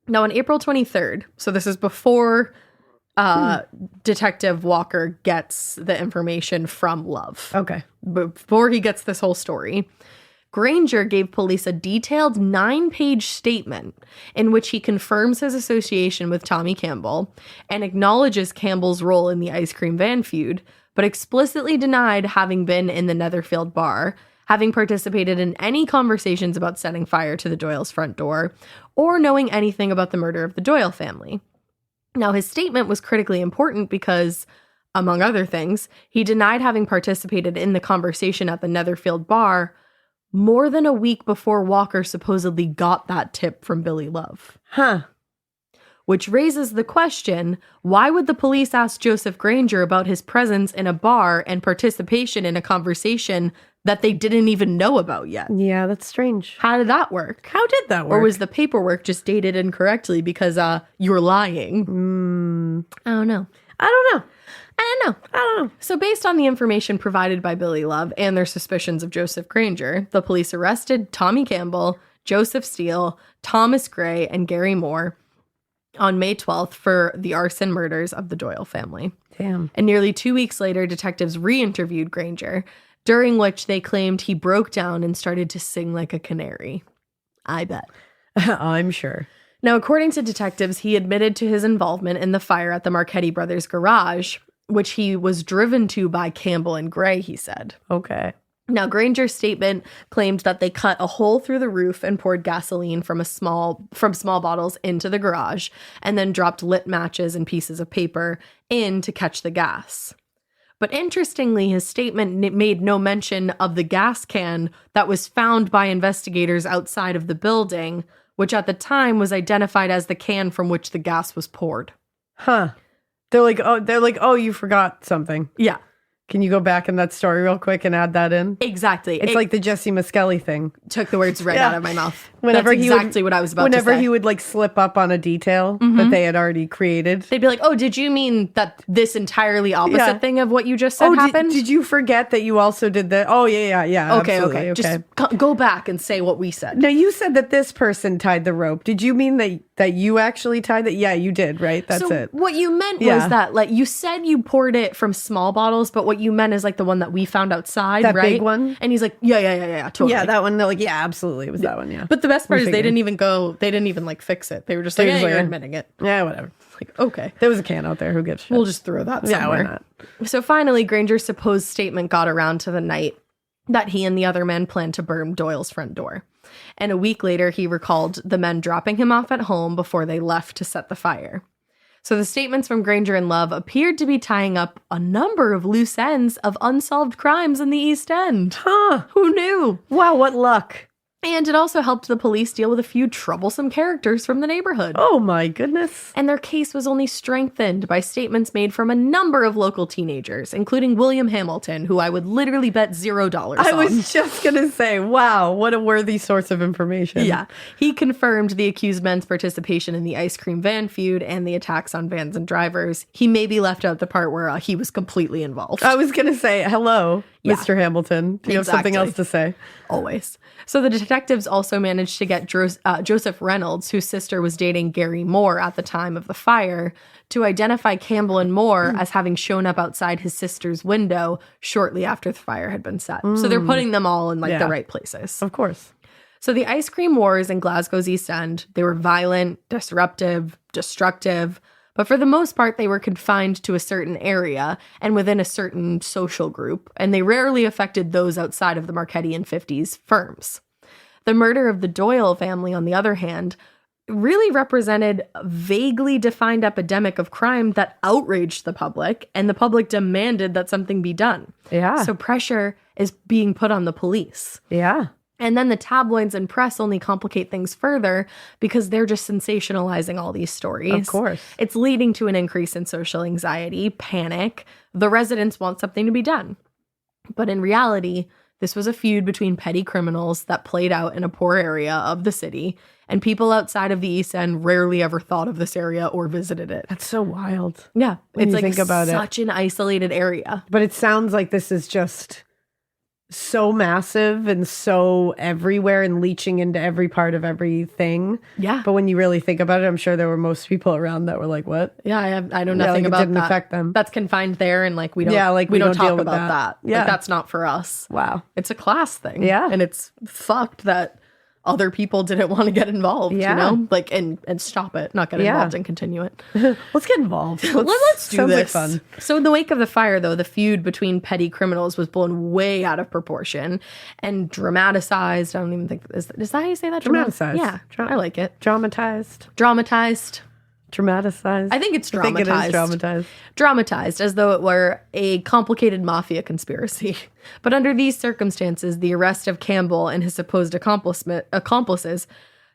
Now, on April 23rd, so this is before Detective Walker gets the information from Love.
Okay.
Before he gets this whole story, Granger gave police a detailed 9-page statement in which he confirms his association with Tommy Campbell and acknowledges Campbell's role in the ice cream van feud, but explicitly denied having been in the Netherfield bar, having participated in any conversations about setting fire to the Doyles' front door, or knowing anything about the murder of the Doyle family. Now, his statement was critically important because, among other things, he denied having participated in the conversation at the Netherfield bar more than a week before Walker supposedly got that tip from Billy Love.
Huh.
Which raises the question, why would the police ask Joseph Granger about his presence in a bar and participation in a conversation that they didn't even know about yet?
Yeah, that's strange.
How did that work?
How did that work?
Or was the paperwork just dated incorrectly because you're lying? I don't know. So based on the information provided by Billy Love and their suspicions of Joseph Granger, the police arrested Tommy Campbell, Joseph Steele, Thomas Gray, and Gary Moore on May 12th for the arson murders of the Doyle family.
Damn.
And nearly 2 weeks later, detectives re-interviewed Granger, during which they claimed he broke down and started to sing like a canary. I bet.
I'm sure.
Now, according to detectives, he admitted to his involvement in the fire at the Marchetti brothers' garage, which he was driven to by Campbell and Gray, he said.
Okay.
Now, Granger's statement claimed that they cut a hole through the roof and poured gasoline from small bottles into the garage and then dropped lit matches and pieces of paper in to catch the gas. But interestingly, his statement made no mention of the gas can that was found by investigators outside of the building, which at the time was identified as the can from which the gas was poured.
Huh. They're like, oh, you forgot something.
Yeah.
Can you go back in that story real quick and add that in?
Exactly.
It's like the Jesse Muskelly thing.
Took the words right out of my mouth.
Whenever
That's exactly what I was about to say.
Whenever he would like slip up on a detail that they had already created.
They'd be like, oh, did you mean that this entirely opposite thing of what you just said happened?
Did you forget that you also did that? Oh, yeah.
Okay. Just go back and say what we said.
Now, you said that this person tied the rope. Did you mean that you actually tied it? Yeah, you did, right? That's it.
What you meant was that, like, you said you poured it from small bottles, but what you meant is like the one that we found outside,
that
right?
big one?
And he's like, yeah, totally.
Yeah, that one. They're like, yeah, absolutely. It was that one, yeah.
But the best part is they didn't even like fix it. They were just like, you're admitting it.
Yeah, whatever.
Like, okay.
There was a can out there. Who gives a shit?
We'll just throw that somewhere.
Yeah, why not?
So finally, Granger's supposed statement got around to the night that he and the other men planned to burn Doyle's front door. And a week later, he recalled the men dropping him off at home before they left to set the fire. So the statements from Granger and Love appeared to be tying up a number of loose ends of unsolved crimes in the East End.
Huh.
Who knew?
Wow, what luck.
And it also helped the police deal with a few troublesome characters from the neighborhood.
Oh my goodness.
And their case was only strengthened by statements made from a number of local teenagers, including William Hamilton, who I would literally bet $0 on.
I was just going to say, wow, what a worthy source of information.
Yeah. He confirmed the accused men's participation in the ice cream van feud and the attacks on vans and drivers. He maybe left out the part where he was completely involved.
I was going to say, hello,
Yeah.
Mr. Hamilton. Do you have something else to say?
Always. So the detectives also managed to get Joseph Reynolds, whose sister was dating Gary Moore at the time of the fire, to identify Campbell and Moore as having shown up outside his sister's window shortly after the fire had been set. So they're putting them all in the right places.
Of course.
So the ice cream wars in Glasgow's East End, they were violent, disruptive, destructive, but for the most part, they were confined to a certain area and within a certain social group, and they rarely affected those outside of the Marchetti and 50s firms. The murder of the Doyle family, on the other hand, really represented a vaguely defined epidemic of crime that outraged the public, and the public demanded that something be done.
Yeah.
So pressure is being put on the police.
Yeah.
And then the tabloids and press only complicate things further because they're just sensationalizing all these stories.
Of course.
It's leading to an increase in social anxiety, panic. The residents want something to be done. But in reality, This was a feud between petty criminals that played out in a poor area of the city, and people outside of the East End rarely ever thought of this area or visited it.
That's so wild.
Yeah,
when
it's
you
like
think about
such an isolated area.
But it sounds like this is just so massive and so everywhere and leaching into every part of everything.
Yeah.
But when you really think about it, I'm sure there were most people around that were like, what?
Yeah, I know nothing
like
about
it didn't
that.
affect them.
That's confined there, and like we don't.
Yeah, like
we don't talk
deal with
about that.
Yeah,
Like, that's not for us.
Wow.
It's a class thing.
Yeah.
And it's fucked that other people didn't want to get involved,
Yeah.
you know? Like, and stop it, not get involved and continue it.
Let's get involved.
Let's do
sounds
this.
like fun.
So in the wake of the fire, though, the feud between petty criminals was blown way out of proportion and dramatized. I don't even think, is that how you say that?
Dramatized.
Yeah, I like it.
Dramatized.
I think it's dramatized.
I think it is dramatized.
Dramatized as though it were a complicated mafia conspiracy. But under these circumstances, the arrest of Campbell and his supposed accomplices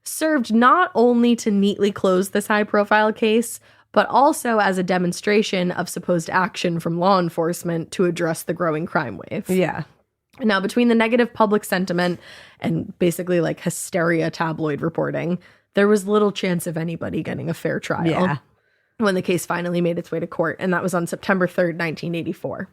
served not only to neatly close this high-profile case, but also as a demonstration of supposed action from law enforcement to address the growing crime wave.
Yeah.
Now, between the negative public sentiment and basically like hysteria tabloid reporting, there was little chance of anybody getting a fair trial when the case finally made its way to court, and that was on September 3rd, 1984.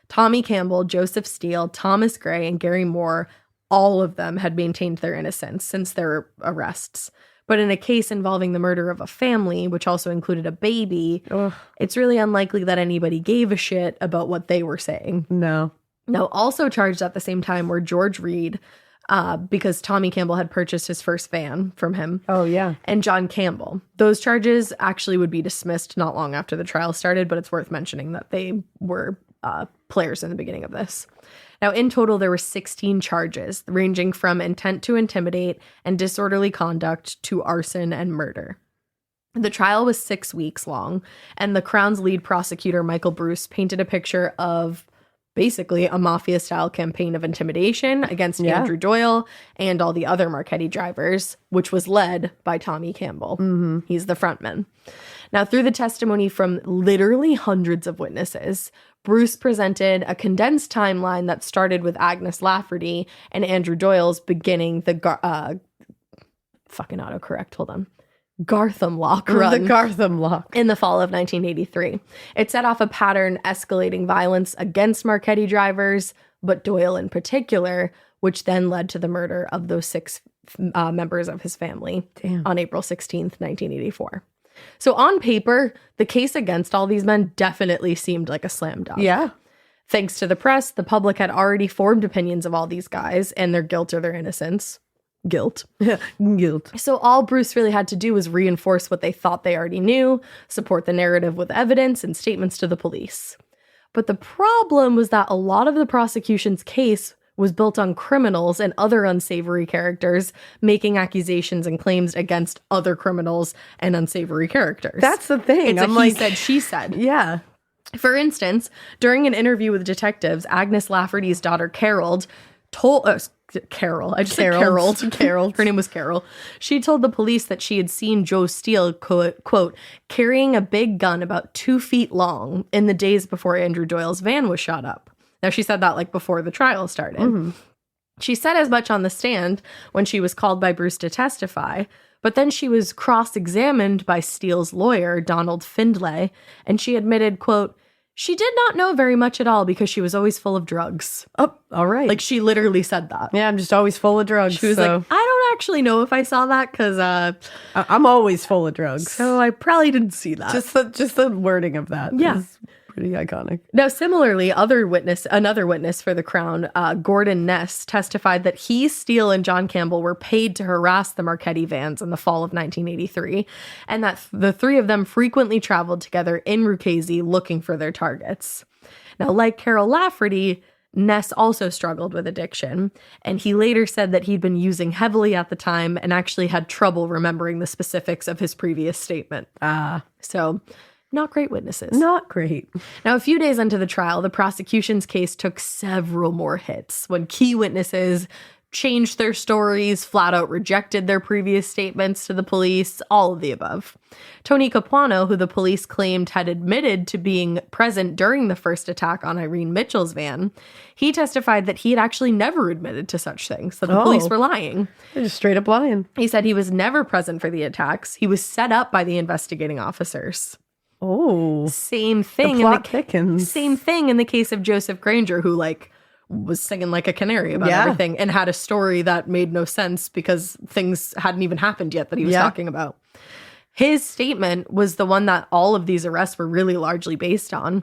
Tommy Campbell, Joseph Steele, Thomas Gray, and Gary Moore, all of them had maintained their innocence since their arrests. But in a case involving the murder of a family, which also included a baby, it's really unlikely that anybody gave a shit about what they were saying.
No.
Now, also charged at the same time were George Reed, because Tommy Campbell had purchased his first van from him.
Oh, yeah.
And John Campbell. Those charges actually would be dismissed not long after the trial started, but it's worth mentioning that they were players in the beginning of this. Now, in total, there were 16 charges, ranging from intent to intimidate and disorderly conduct to arson and murder. The trial was 6 weeks long, and the Crown's lead prosecutor, Michael Bruce, painted a picture of basically a mafia-style campaign of intimidation against Andrew Doyle and all the other Marchetti drivers, which was led by Tommy Campbell. Mm-hmm. He's the frontman. Now, through the testimony from literally hundreds of witnesses, Bruce presented a condensed timeline that started with Agnes Lafferty and Andrew Doyle's beginning the fucking autocorrect. Hold on. Gartham Lock run.
The Gartham Lock.
In the fall of 1983. It set off a pattern escalating violence against Marchetti drivers, but Doyle in particular, which then led to the murder of those 6 members of his family on April 16th, 1984. So on paper, the case against all these men definitely seemed like a slam dunk.
Yeah.
Thanks to the press, the public had already formed opinions of all these guys and their guilt or their innocence. Guilt. So all Bruce really had to do was reinforce what they thought they already knew, support the narrative with evidence and statements to the police. But the problem was that a lot of the prosecution's case was built on criminals and other unsavory characters making accusations and claims against other criminals and unsavory characters.
That's the thing.
It's he said, she said.
Yeah.
For instance, during an interview with detectives, Agnes Lafferty's daughter Carol told Carol. I just said Carol. Carol. Her name was Carol. She told the police that she had seen Joe Steele, quote, carrying a big gun about 2 feet long in the days before Andrew Doyle's van was shot up. Now, she said that like before the trial started. Mm-hmm. She said as much on the stand when she was called by Bruce to testify, but then she was cross-examined by Steele's lawyer, Donald Findlay, and she admitted, quote, she did not know very much at all because she was always full of drugs.
Oh, all right.
Like, she literally said that.
Yeah, I'm just always full of drugs.
She was like, I don't actually know if I saw that because
I'm always full of drugs.
So I probably didn't see that.
Just the wording of that.
Yeah.
Is pretty iconic.
Now, similarly, another witness for the Crown, Gordon Ness, testified that he, Steele, and John Campbell were paid to harass the Marchetti vans in the fall of 1983, and that the 3 of them frequently traveled together in Ruchese looking for their targets. Now, like Carol Lafferty, Ness also struggled with addiction, and he later said that he'd been using heavily at the time and actually had trouble remembering the specifics of his previous statement. So not great witnesses.
Not great.
Now, a few days into the trial, the prosecution's case took several more hits when key witnesses changed their stories, flat out rejected their previous statements to the police, all of the above. Tony Capuano, who the police claimed had admitted to being present during the first attack on Irene Mitchell's van, he testified that he had actually never admitted to such things, that the police were lying.
They're just straight up lying.
He said he was never present for the attacks. He was set up by the investigating officers.
Oh.
Same thing.
The plot thickens.
Same thing in the case of Joseph Granger, who was singing like a canary about everything and had a story that made no sense because things hadn't even happened yet that he was talking about. His statement was the one that all of these arrests were really largely based on,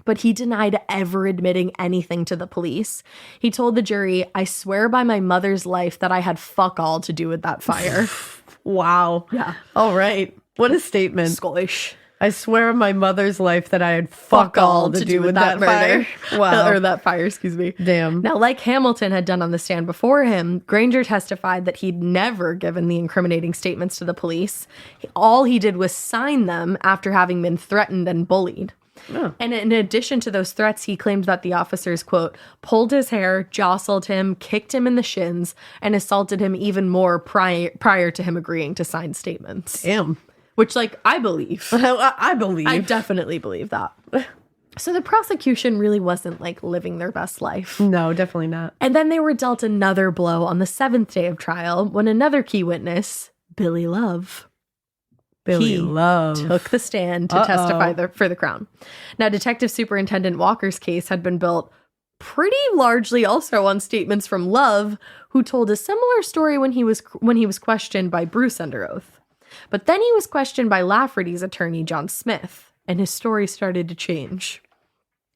but he denied ever admitting anything to the police. He told the jury, "I swear by my mother's life that I had fuck all to do with that fire."
Wow.
Yeah.
All right. What a statement.
Scottish.
I swear on my mother's life that I had fuck all to do with that
murder.
fire. Wow.
Or that fire, excuse me.
Damn.
Now, like Hamilton had done on the stand before him, Granger testified that he'd never given the incriminating statements to the police. All he did was sign them after having been threatened and bullied.
Oh.
And in addition to those threats, he claimed that the officers, quote, pulled his hair, jostled him, kicked him in the shins, and assaulted him even more prior to him agreeing to sign statements.
Damn.
Which, I believe.
I believe.
I definitely believe that. So the prosecution really wasn't, living their best life.
No, definitely not.
And then they were dealt another blow on the 7th day of trial when another key witness, Billy Love, took the stand to testify for the Crown. Now, Detective Superintendent Walker's case had been built pretty largely also on statements from Love, who told a similar story when he was questioned by Bruce under oath. But then he was questioned by Lafferty's attorney, John Smith, and his story started to change.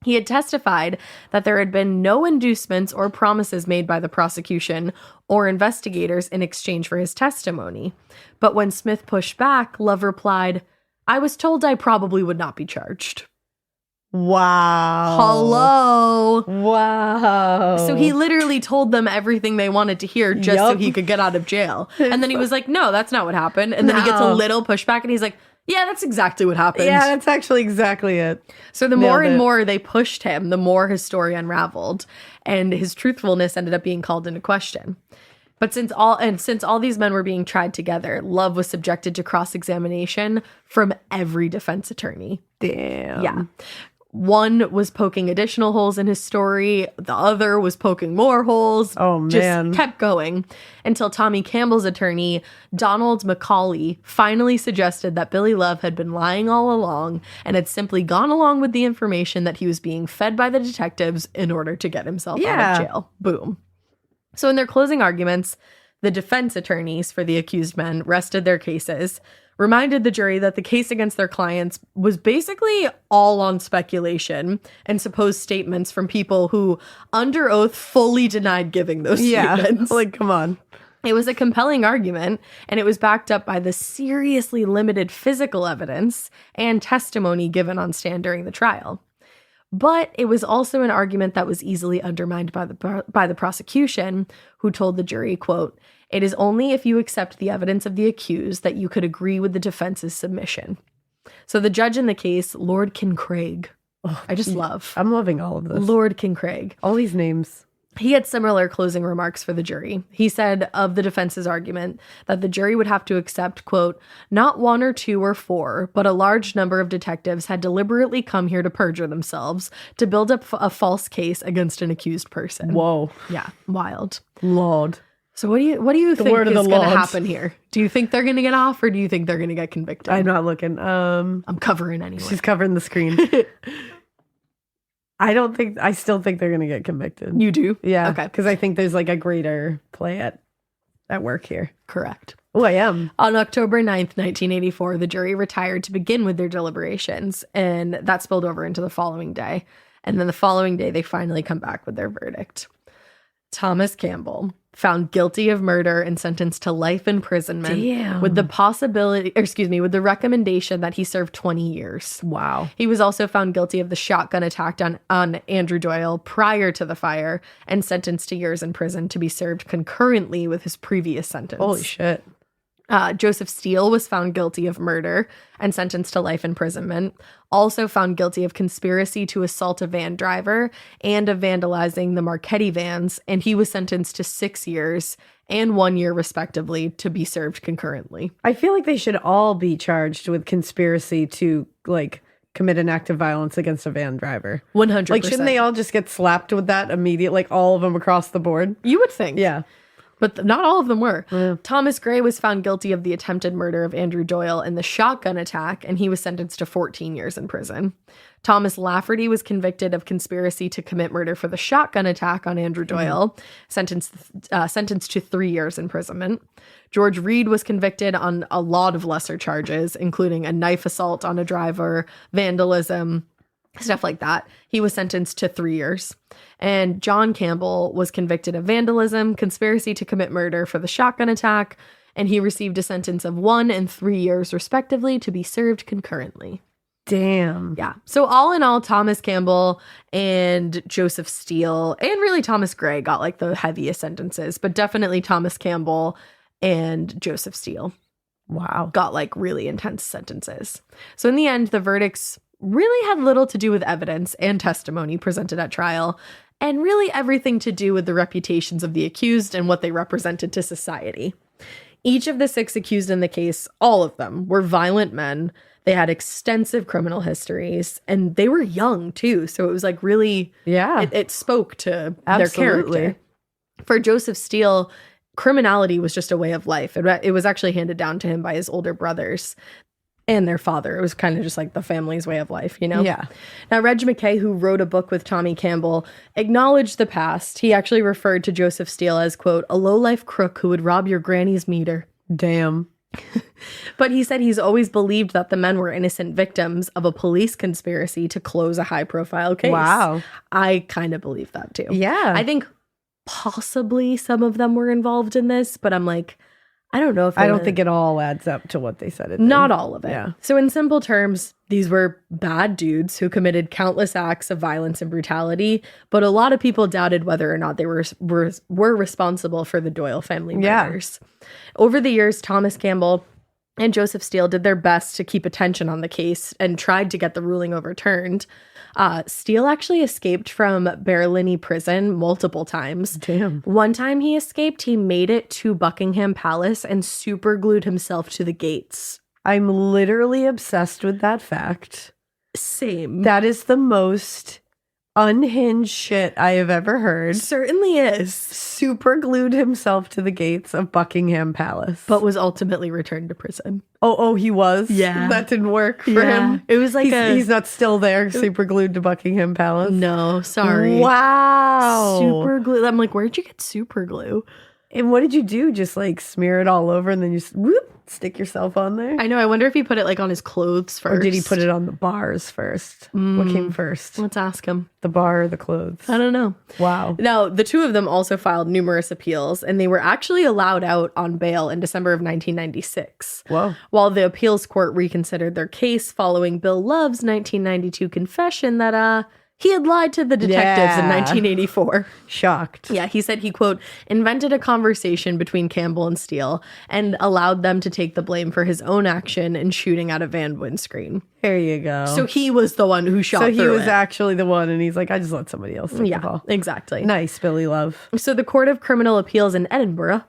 He had testified that there had been no inducements or promises made by the prosecution or investigators in exchange for his testimony. But when Smith pushed back, Love replied, "I was told I probably would not be charged."
Wow.
Hello.
Wow.
So he literally told them everything they wanted to hear just so he could get out of jail. And then he was like, "No, that's not what happened." And then he gets a little pushback and he's like, "Yeah, that's exactly what happened."
Yeah, that's actually exactly it.
So the more and more they pushed him, the more his story unraveled, and his truthfulness ended up being called into question. But since all these men were being tried together, Love was subjected to cross-examination from every defense attorney.
Damn.
Yeah. One was poking additional holes in his story. The other was poking more holes.
Oh, man.
Just kept going until Tommy Campbell's attorney, Donald McCauley, finally suggested that Billy Love had been lying all along and had simply gone along with the information that he was being fed by the detectives in order to get himself out of jail. Boom. So in their closing arguments, the defense attorneys for the accused men rested their cases, reminded the jury that the case against their clients was basically all on speculation and supposed statements from people who, under oath, fully denied giving those statements.
Come on.
It was a compelling argument, and it was backed up by the seriously limited physical evidence and testimony given on stand during the trial. But it was also an argument that was easily undermined by the prosecution, who told the jury, quote, "It is only if you accept the evidence of the accused that you could agree with the defense's submission." So the judge in the case, Lord Kincraig,
I'm loving all of this.
Lord Kincraig.
All these names.
He had similar closing remarks for the jury. He said of the defense's argument that the jury would have to accept, quote, "Not one or two or four, but a large number of detectives had deliberately come here to perjure themselves to build up a false case against an accused person."
Whoa.
Yeah, wild.
Lord.
So what do you think
word of
is
the
going to
Lord.
happen here? Do you think they're going to get off, or do you think they're going to get convicted?
I'm not looking.
I'm covering anyway.
She's covering the screen. I still think they're going to get convicted.
You do?
Yeah.
Okay.
Because I think there's a greater play at work here.
Correct.
Oh, I am.
On October 9th, 1984, the jury retired to begin with their deliberations, and that spilled over into the following day. And then the following day, they finally come back with their verdict. Thomas Campbell, found guilty of murder and sentenced to life imprisonment.
Damn.
With the recommendation that he serve 20 years.
Wow.
He was also found guilty of the shotgun attack on Andrew Doyle prior to the fire and sentenced to years in prison to be served concurrently with his previous sentence.
Holy shit.
Joseph Steele was found guilty of murder and sentenced to life imprisonment. Also found guilty of conspiracy to assault a van driver and of vandalizing the Marchetti vans, and he was sentenced to 6 years and 1 year, respectively, to be served concurrently.
I feel like they should all be charged with conspiracy to, like, commit an act of violence against a van driver.
100%.
Like, shouldn't they all just get slapped with that immediately, like all of them across the board?
You would think.
Yeah.
But not all of them were.
Yeah.
Thomas Gray was found guilty of the attempted murder of Andrew Doyle in the shotgun attack, and he was sentenced to 14 years in prison. Thomas Lafferty was convicted of conspiracy to commit murder for the shotgun attack on Andrew Doyle, sentenced to 3 years imprisonment. George Reed was convicted on a lot of lesser charges, including a knife assault on a driver, vandalism, stuff like that. He was sentenced to 3 years. And John Campbell was convicted of vandalism, conspiracy to commit murder for the shotgun attack, and he received a sentence of 1 and 3 years, respectively, to be served concurrently.
Damn.
Yeah. So all in all, Thomas Campbell and Joseph Steele, and really Thomas Gray got like the heaviest sentences, but definitely Thomas Campbell and Joseph Steele.
Wow.
Got like really intense sentences. So in the end, the verdicts really had little to do with evidence and testimony presented at trial, and really everything to do with the reputations of the accused and what they represented to society. Each of the 6 accused in the case, all of them, were violent men. They had extensive criminal histories, and they were young too. So it was like really, it spoke to their character. For Joseph Steele, criminality was just a way of life. It was actually handed down to him by his older brothers and their father. It was kind of just like the family's way of life, you know?
Yeah.
Now, Reg McKay, who wrote a book with Tommy Campbell, acknowledged the past. He actually referred to Joseph Steele as, quote, a low-life crook who would rob your granny's meter.
Damn.
But he said he's always believed that the men were innocent victims of a police conspiracy to close a high-profile case.
Wow.
I kind of believe that, too.
Yeah.
I think possibly some of them were involved in this, but I'm like, I don't know if
I don't think it all adds up to what they said it did.
Not all of it.
Yeah.
So in simple terms, these were bad dudes who committed countless acts of violence and brutality, but a lot of people doubted whether or not they were responsible for the Doyle family murders. Yeah. Over the years, Thomas Campbell and Joseph Steele did their best to keep attention on the case and tried to get the ruling overturned. Steele actually escaped from Barlinnie prison multiple times.
Damn.
One time he escaped, he made it to Buckingham Palace and super glued himself to the gates.
I'm literally obsessed with that fact.
Same.
That is the most unhinged shit I have ever heard.
Certainly is.
Super glued himself to the gates of Buckingham Palace.
But was ultimately returned to prison.
Oh, he was?
Yeah.
That didn't work for him?
It was like
he's not still there, super glued to Buckingham Palace?
No, sorry.
Wow.
Super glue. I'm like, where'd you get super glue?
And what did you do? Just like smear it all over and then you stick yourself on there?
I know. I wonder if he put it like on his clothes first.
Or did he put it on the bars first? What came first?
Let's ask him.
The bar or the clothes?
I don't know.
Wow.
Now, the two of them also filed numerous appeals, and they were actually allowed out on bail in December of 1996.
Whoa.
While the appeals court reconsidered their case following Bill Love's 1992 confession that he had lied to the detectives in 1984.
Shocked.
Yeah, he said he, quote, invented a conversation between Campbell and Steele and allowed them to take the blame for his own action in shooting at a van windscreen.
There you go.
So he was the one who shot through it.
So he was actually the one, and he's like, I just let somebody else take the ball.
Exactly.
Nice, Billy Love.
So the Court of Criminal Appeals in Edinburgh,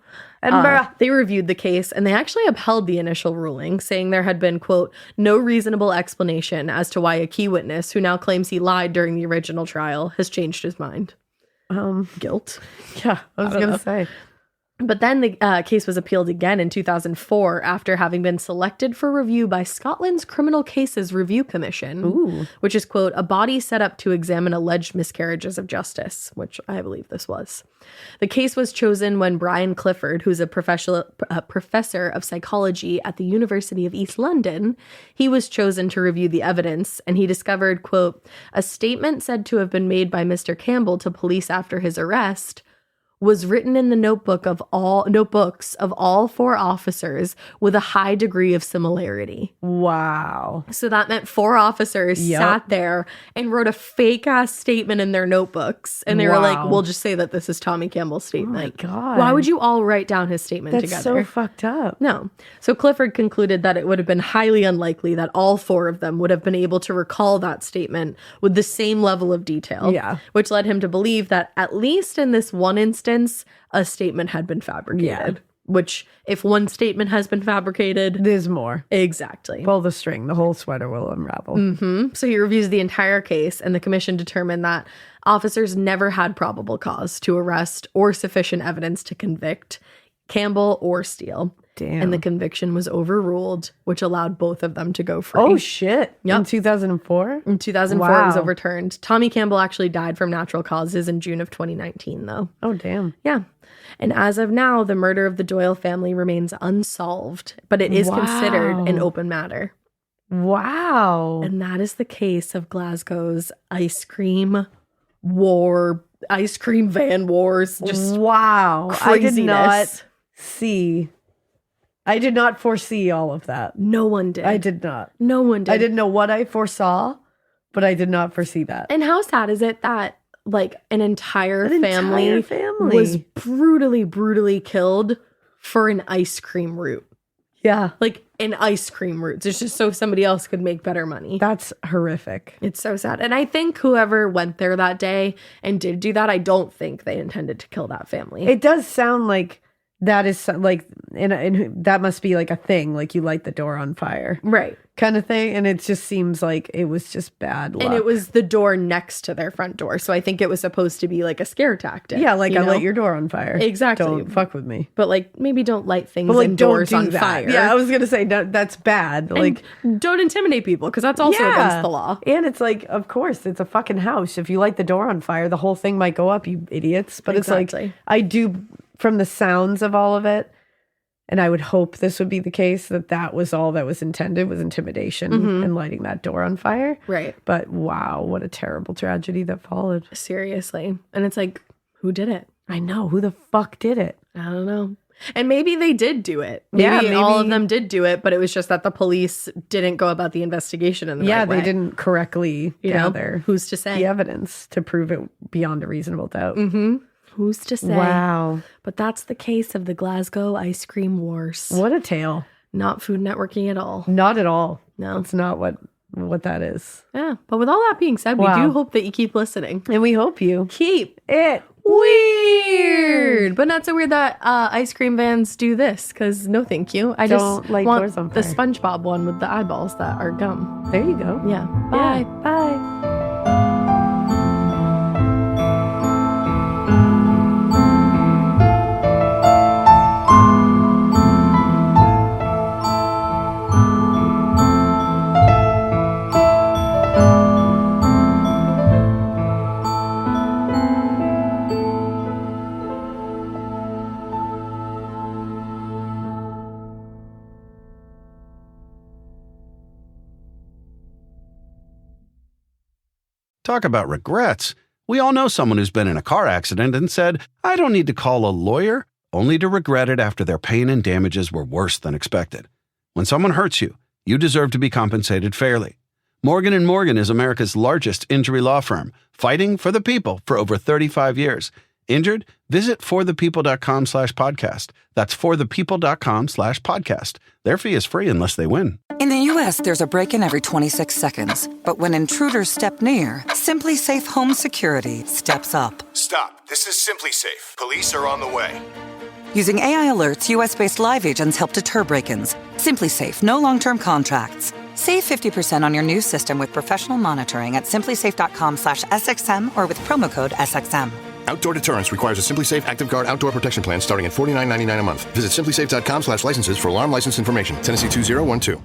they reviewed the case, and they actually upheld the initial ruling, saying there had been, quote, no reasonable explanation as to why a key witness who now claims he lied during the original trial has changed his mind. Guilt.
Yeah, I was going to say.
But then the case was appealed again in 2004 after having been selected for review by Scotland's Criminal Cases Review Commission, which is, quote, a body set up to examine alleged miscarriages of justice, which I believe this was. The case was chosen when Brian Clifford, who's a professor of psychology at the University of East London, he was chosen to review the evidence, and he discovered, quote, a statement said to have been made by Mr. Campbell to police after his arrest was written in the notebooks of all 4 officers with a high degree of similarity.
Wow.
So that meant 4 officers sat there and wrote a fake ass statement in their notebooks. And they were like, we'll just say that this is Tommy Campbell's statement.
Oh my God.
Why would you all write down his statement
That's
together?
so fucked up.
No. So Clifford concluded that it would have been highly unlikely that all 4 of them would have been able to recall that statement with the same level of detail.
Yeah.
Which led him to believe that at least in this one instance, a statement had been fabricated.
Yeah.
Which, if one statement has been fabricated,
There's more.
exactly.
Pull the string. The whole sweater will unravel.
So he reviews the entire case, and the commission determined that officers never had probable cause to arrest or sufficient evidence to convict Campbell or Steele.
Damn.
And the conviction was overruled, which allowed both of them to go free.
Oh, shit.
Yep.
In 2004?
In 2004, it was
Wow.
overturned. Tommy Campbell actually died from natural causes in June of 2019, though.
Oh, damn.
Yeah. And as of now, the murder of the Doyle family remains unsolved, but it is considered an open matter.
Wow.
And that is the case of Glasgow's ice cream van wars. Just
wow.
craziness.
I did not foresee all of that.
No one did.
I did not.
No one did.
I didn't know what I foresaw, but I did not foresee that.
And how sad is it that like an entire family
family
was brutally killed for an ice cream route?
Yeah.
Like an ice cream route. It's just so somebody else could make better money.
That's horrific.
It's so sad. And I think whoever went there that day and did do that, I don't think they intended to kill that family.
It does sound like that is like, and that must be like a thing, like you light the door on fire.
Right.
Kind of thing. And it just seems like it was just bad luck.
And it was the door next to their front door. So I think it was supposed to be like a scare tactic.
Yeah, like
you
I
know?
light your door on fire.
Exactly.
Don't fuck with me.
But like maybe don't light things
But like
indoors
don't do
on
that.
fire.
Yeah, I was gonna say that's bad.
And
Like
don't intimidate people because that's also against the law.
And it's like, of course, it's a fucking house. If you light the door on fire, the whole thing might go up, you idiots. But it's
Exactly.
like, I do, from the sounds of all of it, and I would hope this would be the case, that was all that was intended, was intimidation and lighting that door on fire.
Right.
But wow, what a terrible tragedy that followed.
Seriously. And it's like, who did it?
I know. Who the fuck did it?
I don't know. And maybe they did do it.
Yeah,
Maybe all of
maybe-
them did do it, but it was just that the police didn't go about the investigation in the right way.
They didn't correctly
You know,
gather
who's to say?
the evidence to prove it beyond a reasonable doubt.
Who's to say?
Wow.
But that's the case of the Glasgow Ice Cream Wars.
What a tale.
Not Food Networking at all.
Not at all.
No.
It's not what that is.
Yeah. But with all that being said, we
Wow.
do hope that you keep listening.
And we hope you
Keep
it
weird. But not so weird that ice cream vans do this, because no thank you. I
Don't
just
light
want
doors on
the
fire.
SpongeBob one with the eyeballs that are gum.
There you go.
Yeah. Bye.
Yeah. Bye.
Talk about regrets. We all know someone who's been in a car accident and said, I don't need to call a lawyer, only to regret it after their pain and damages were worse than expected. When someone hurts you, you deserve to be compensated fairly. Morgan & Morgan is America's largest injury law firm, fighting for the people for over 35 years. Injured? Visit forthepeople.com/podcast. That's forthepeople.com/podcast. Their fee is free unless they win.
In the U.S., there's a break-in every 26 seconds. But when intruders step near, Simply Safe Home Security steps up.
Stop. This is Simply Safe. Police are on the way.
Using AI alerts, U.S.-based live agents help deter break-ins. Simply Safe, no long-term contracts. Save 50% on your new system with professional monitoring at simplysafe.com/SXM or with promo code SXM.
Outdoor deterrence requires a Simply Safe Active Guard outdoor protection plan starting at $49.99 a month. Visit simplysafe.com/licenses for alarm license information. Tennessee 2012.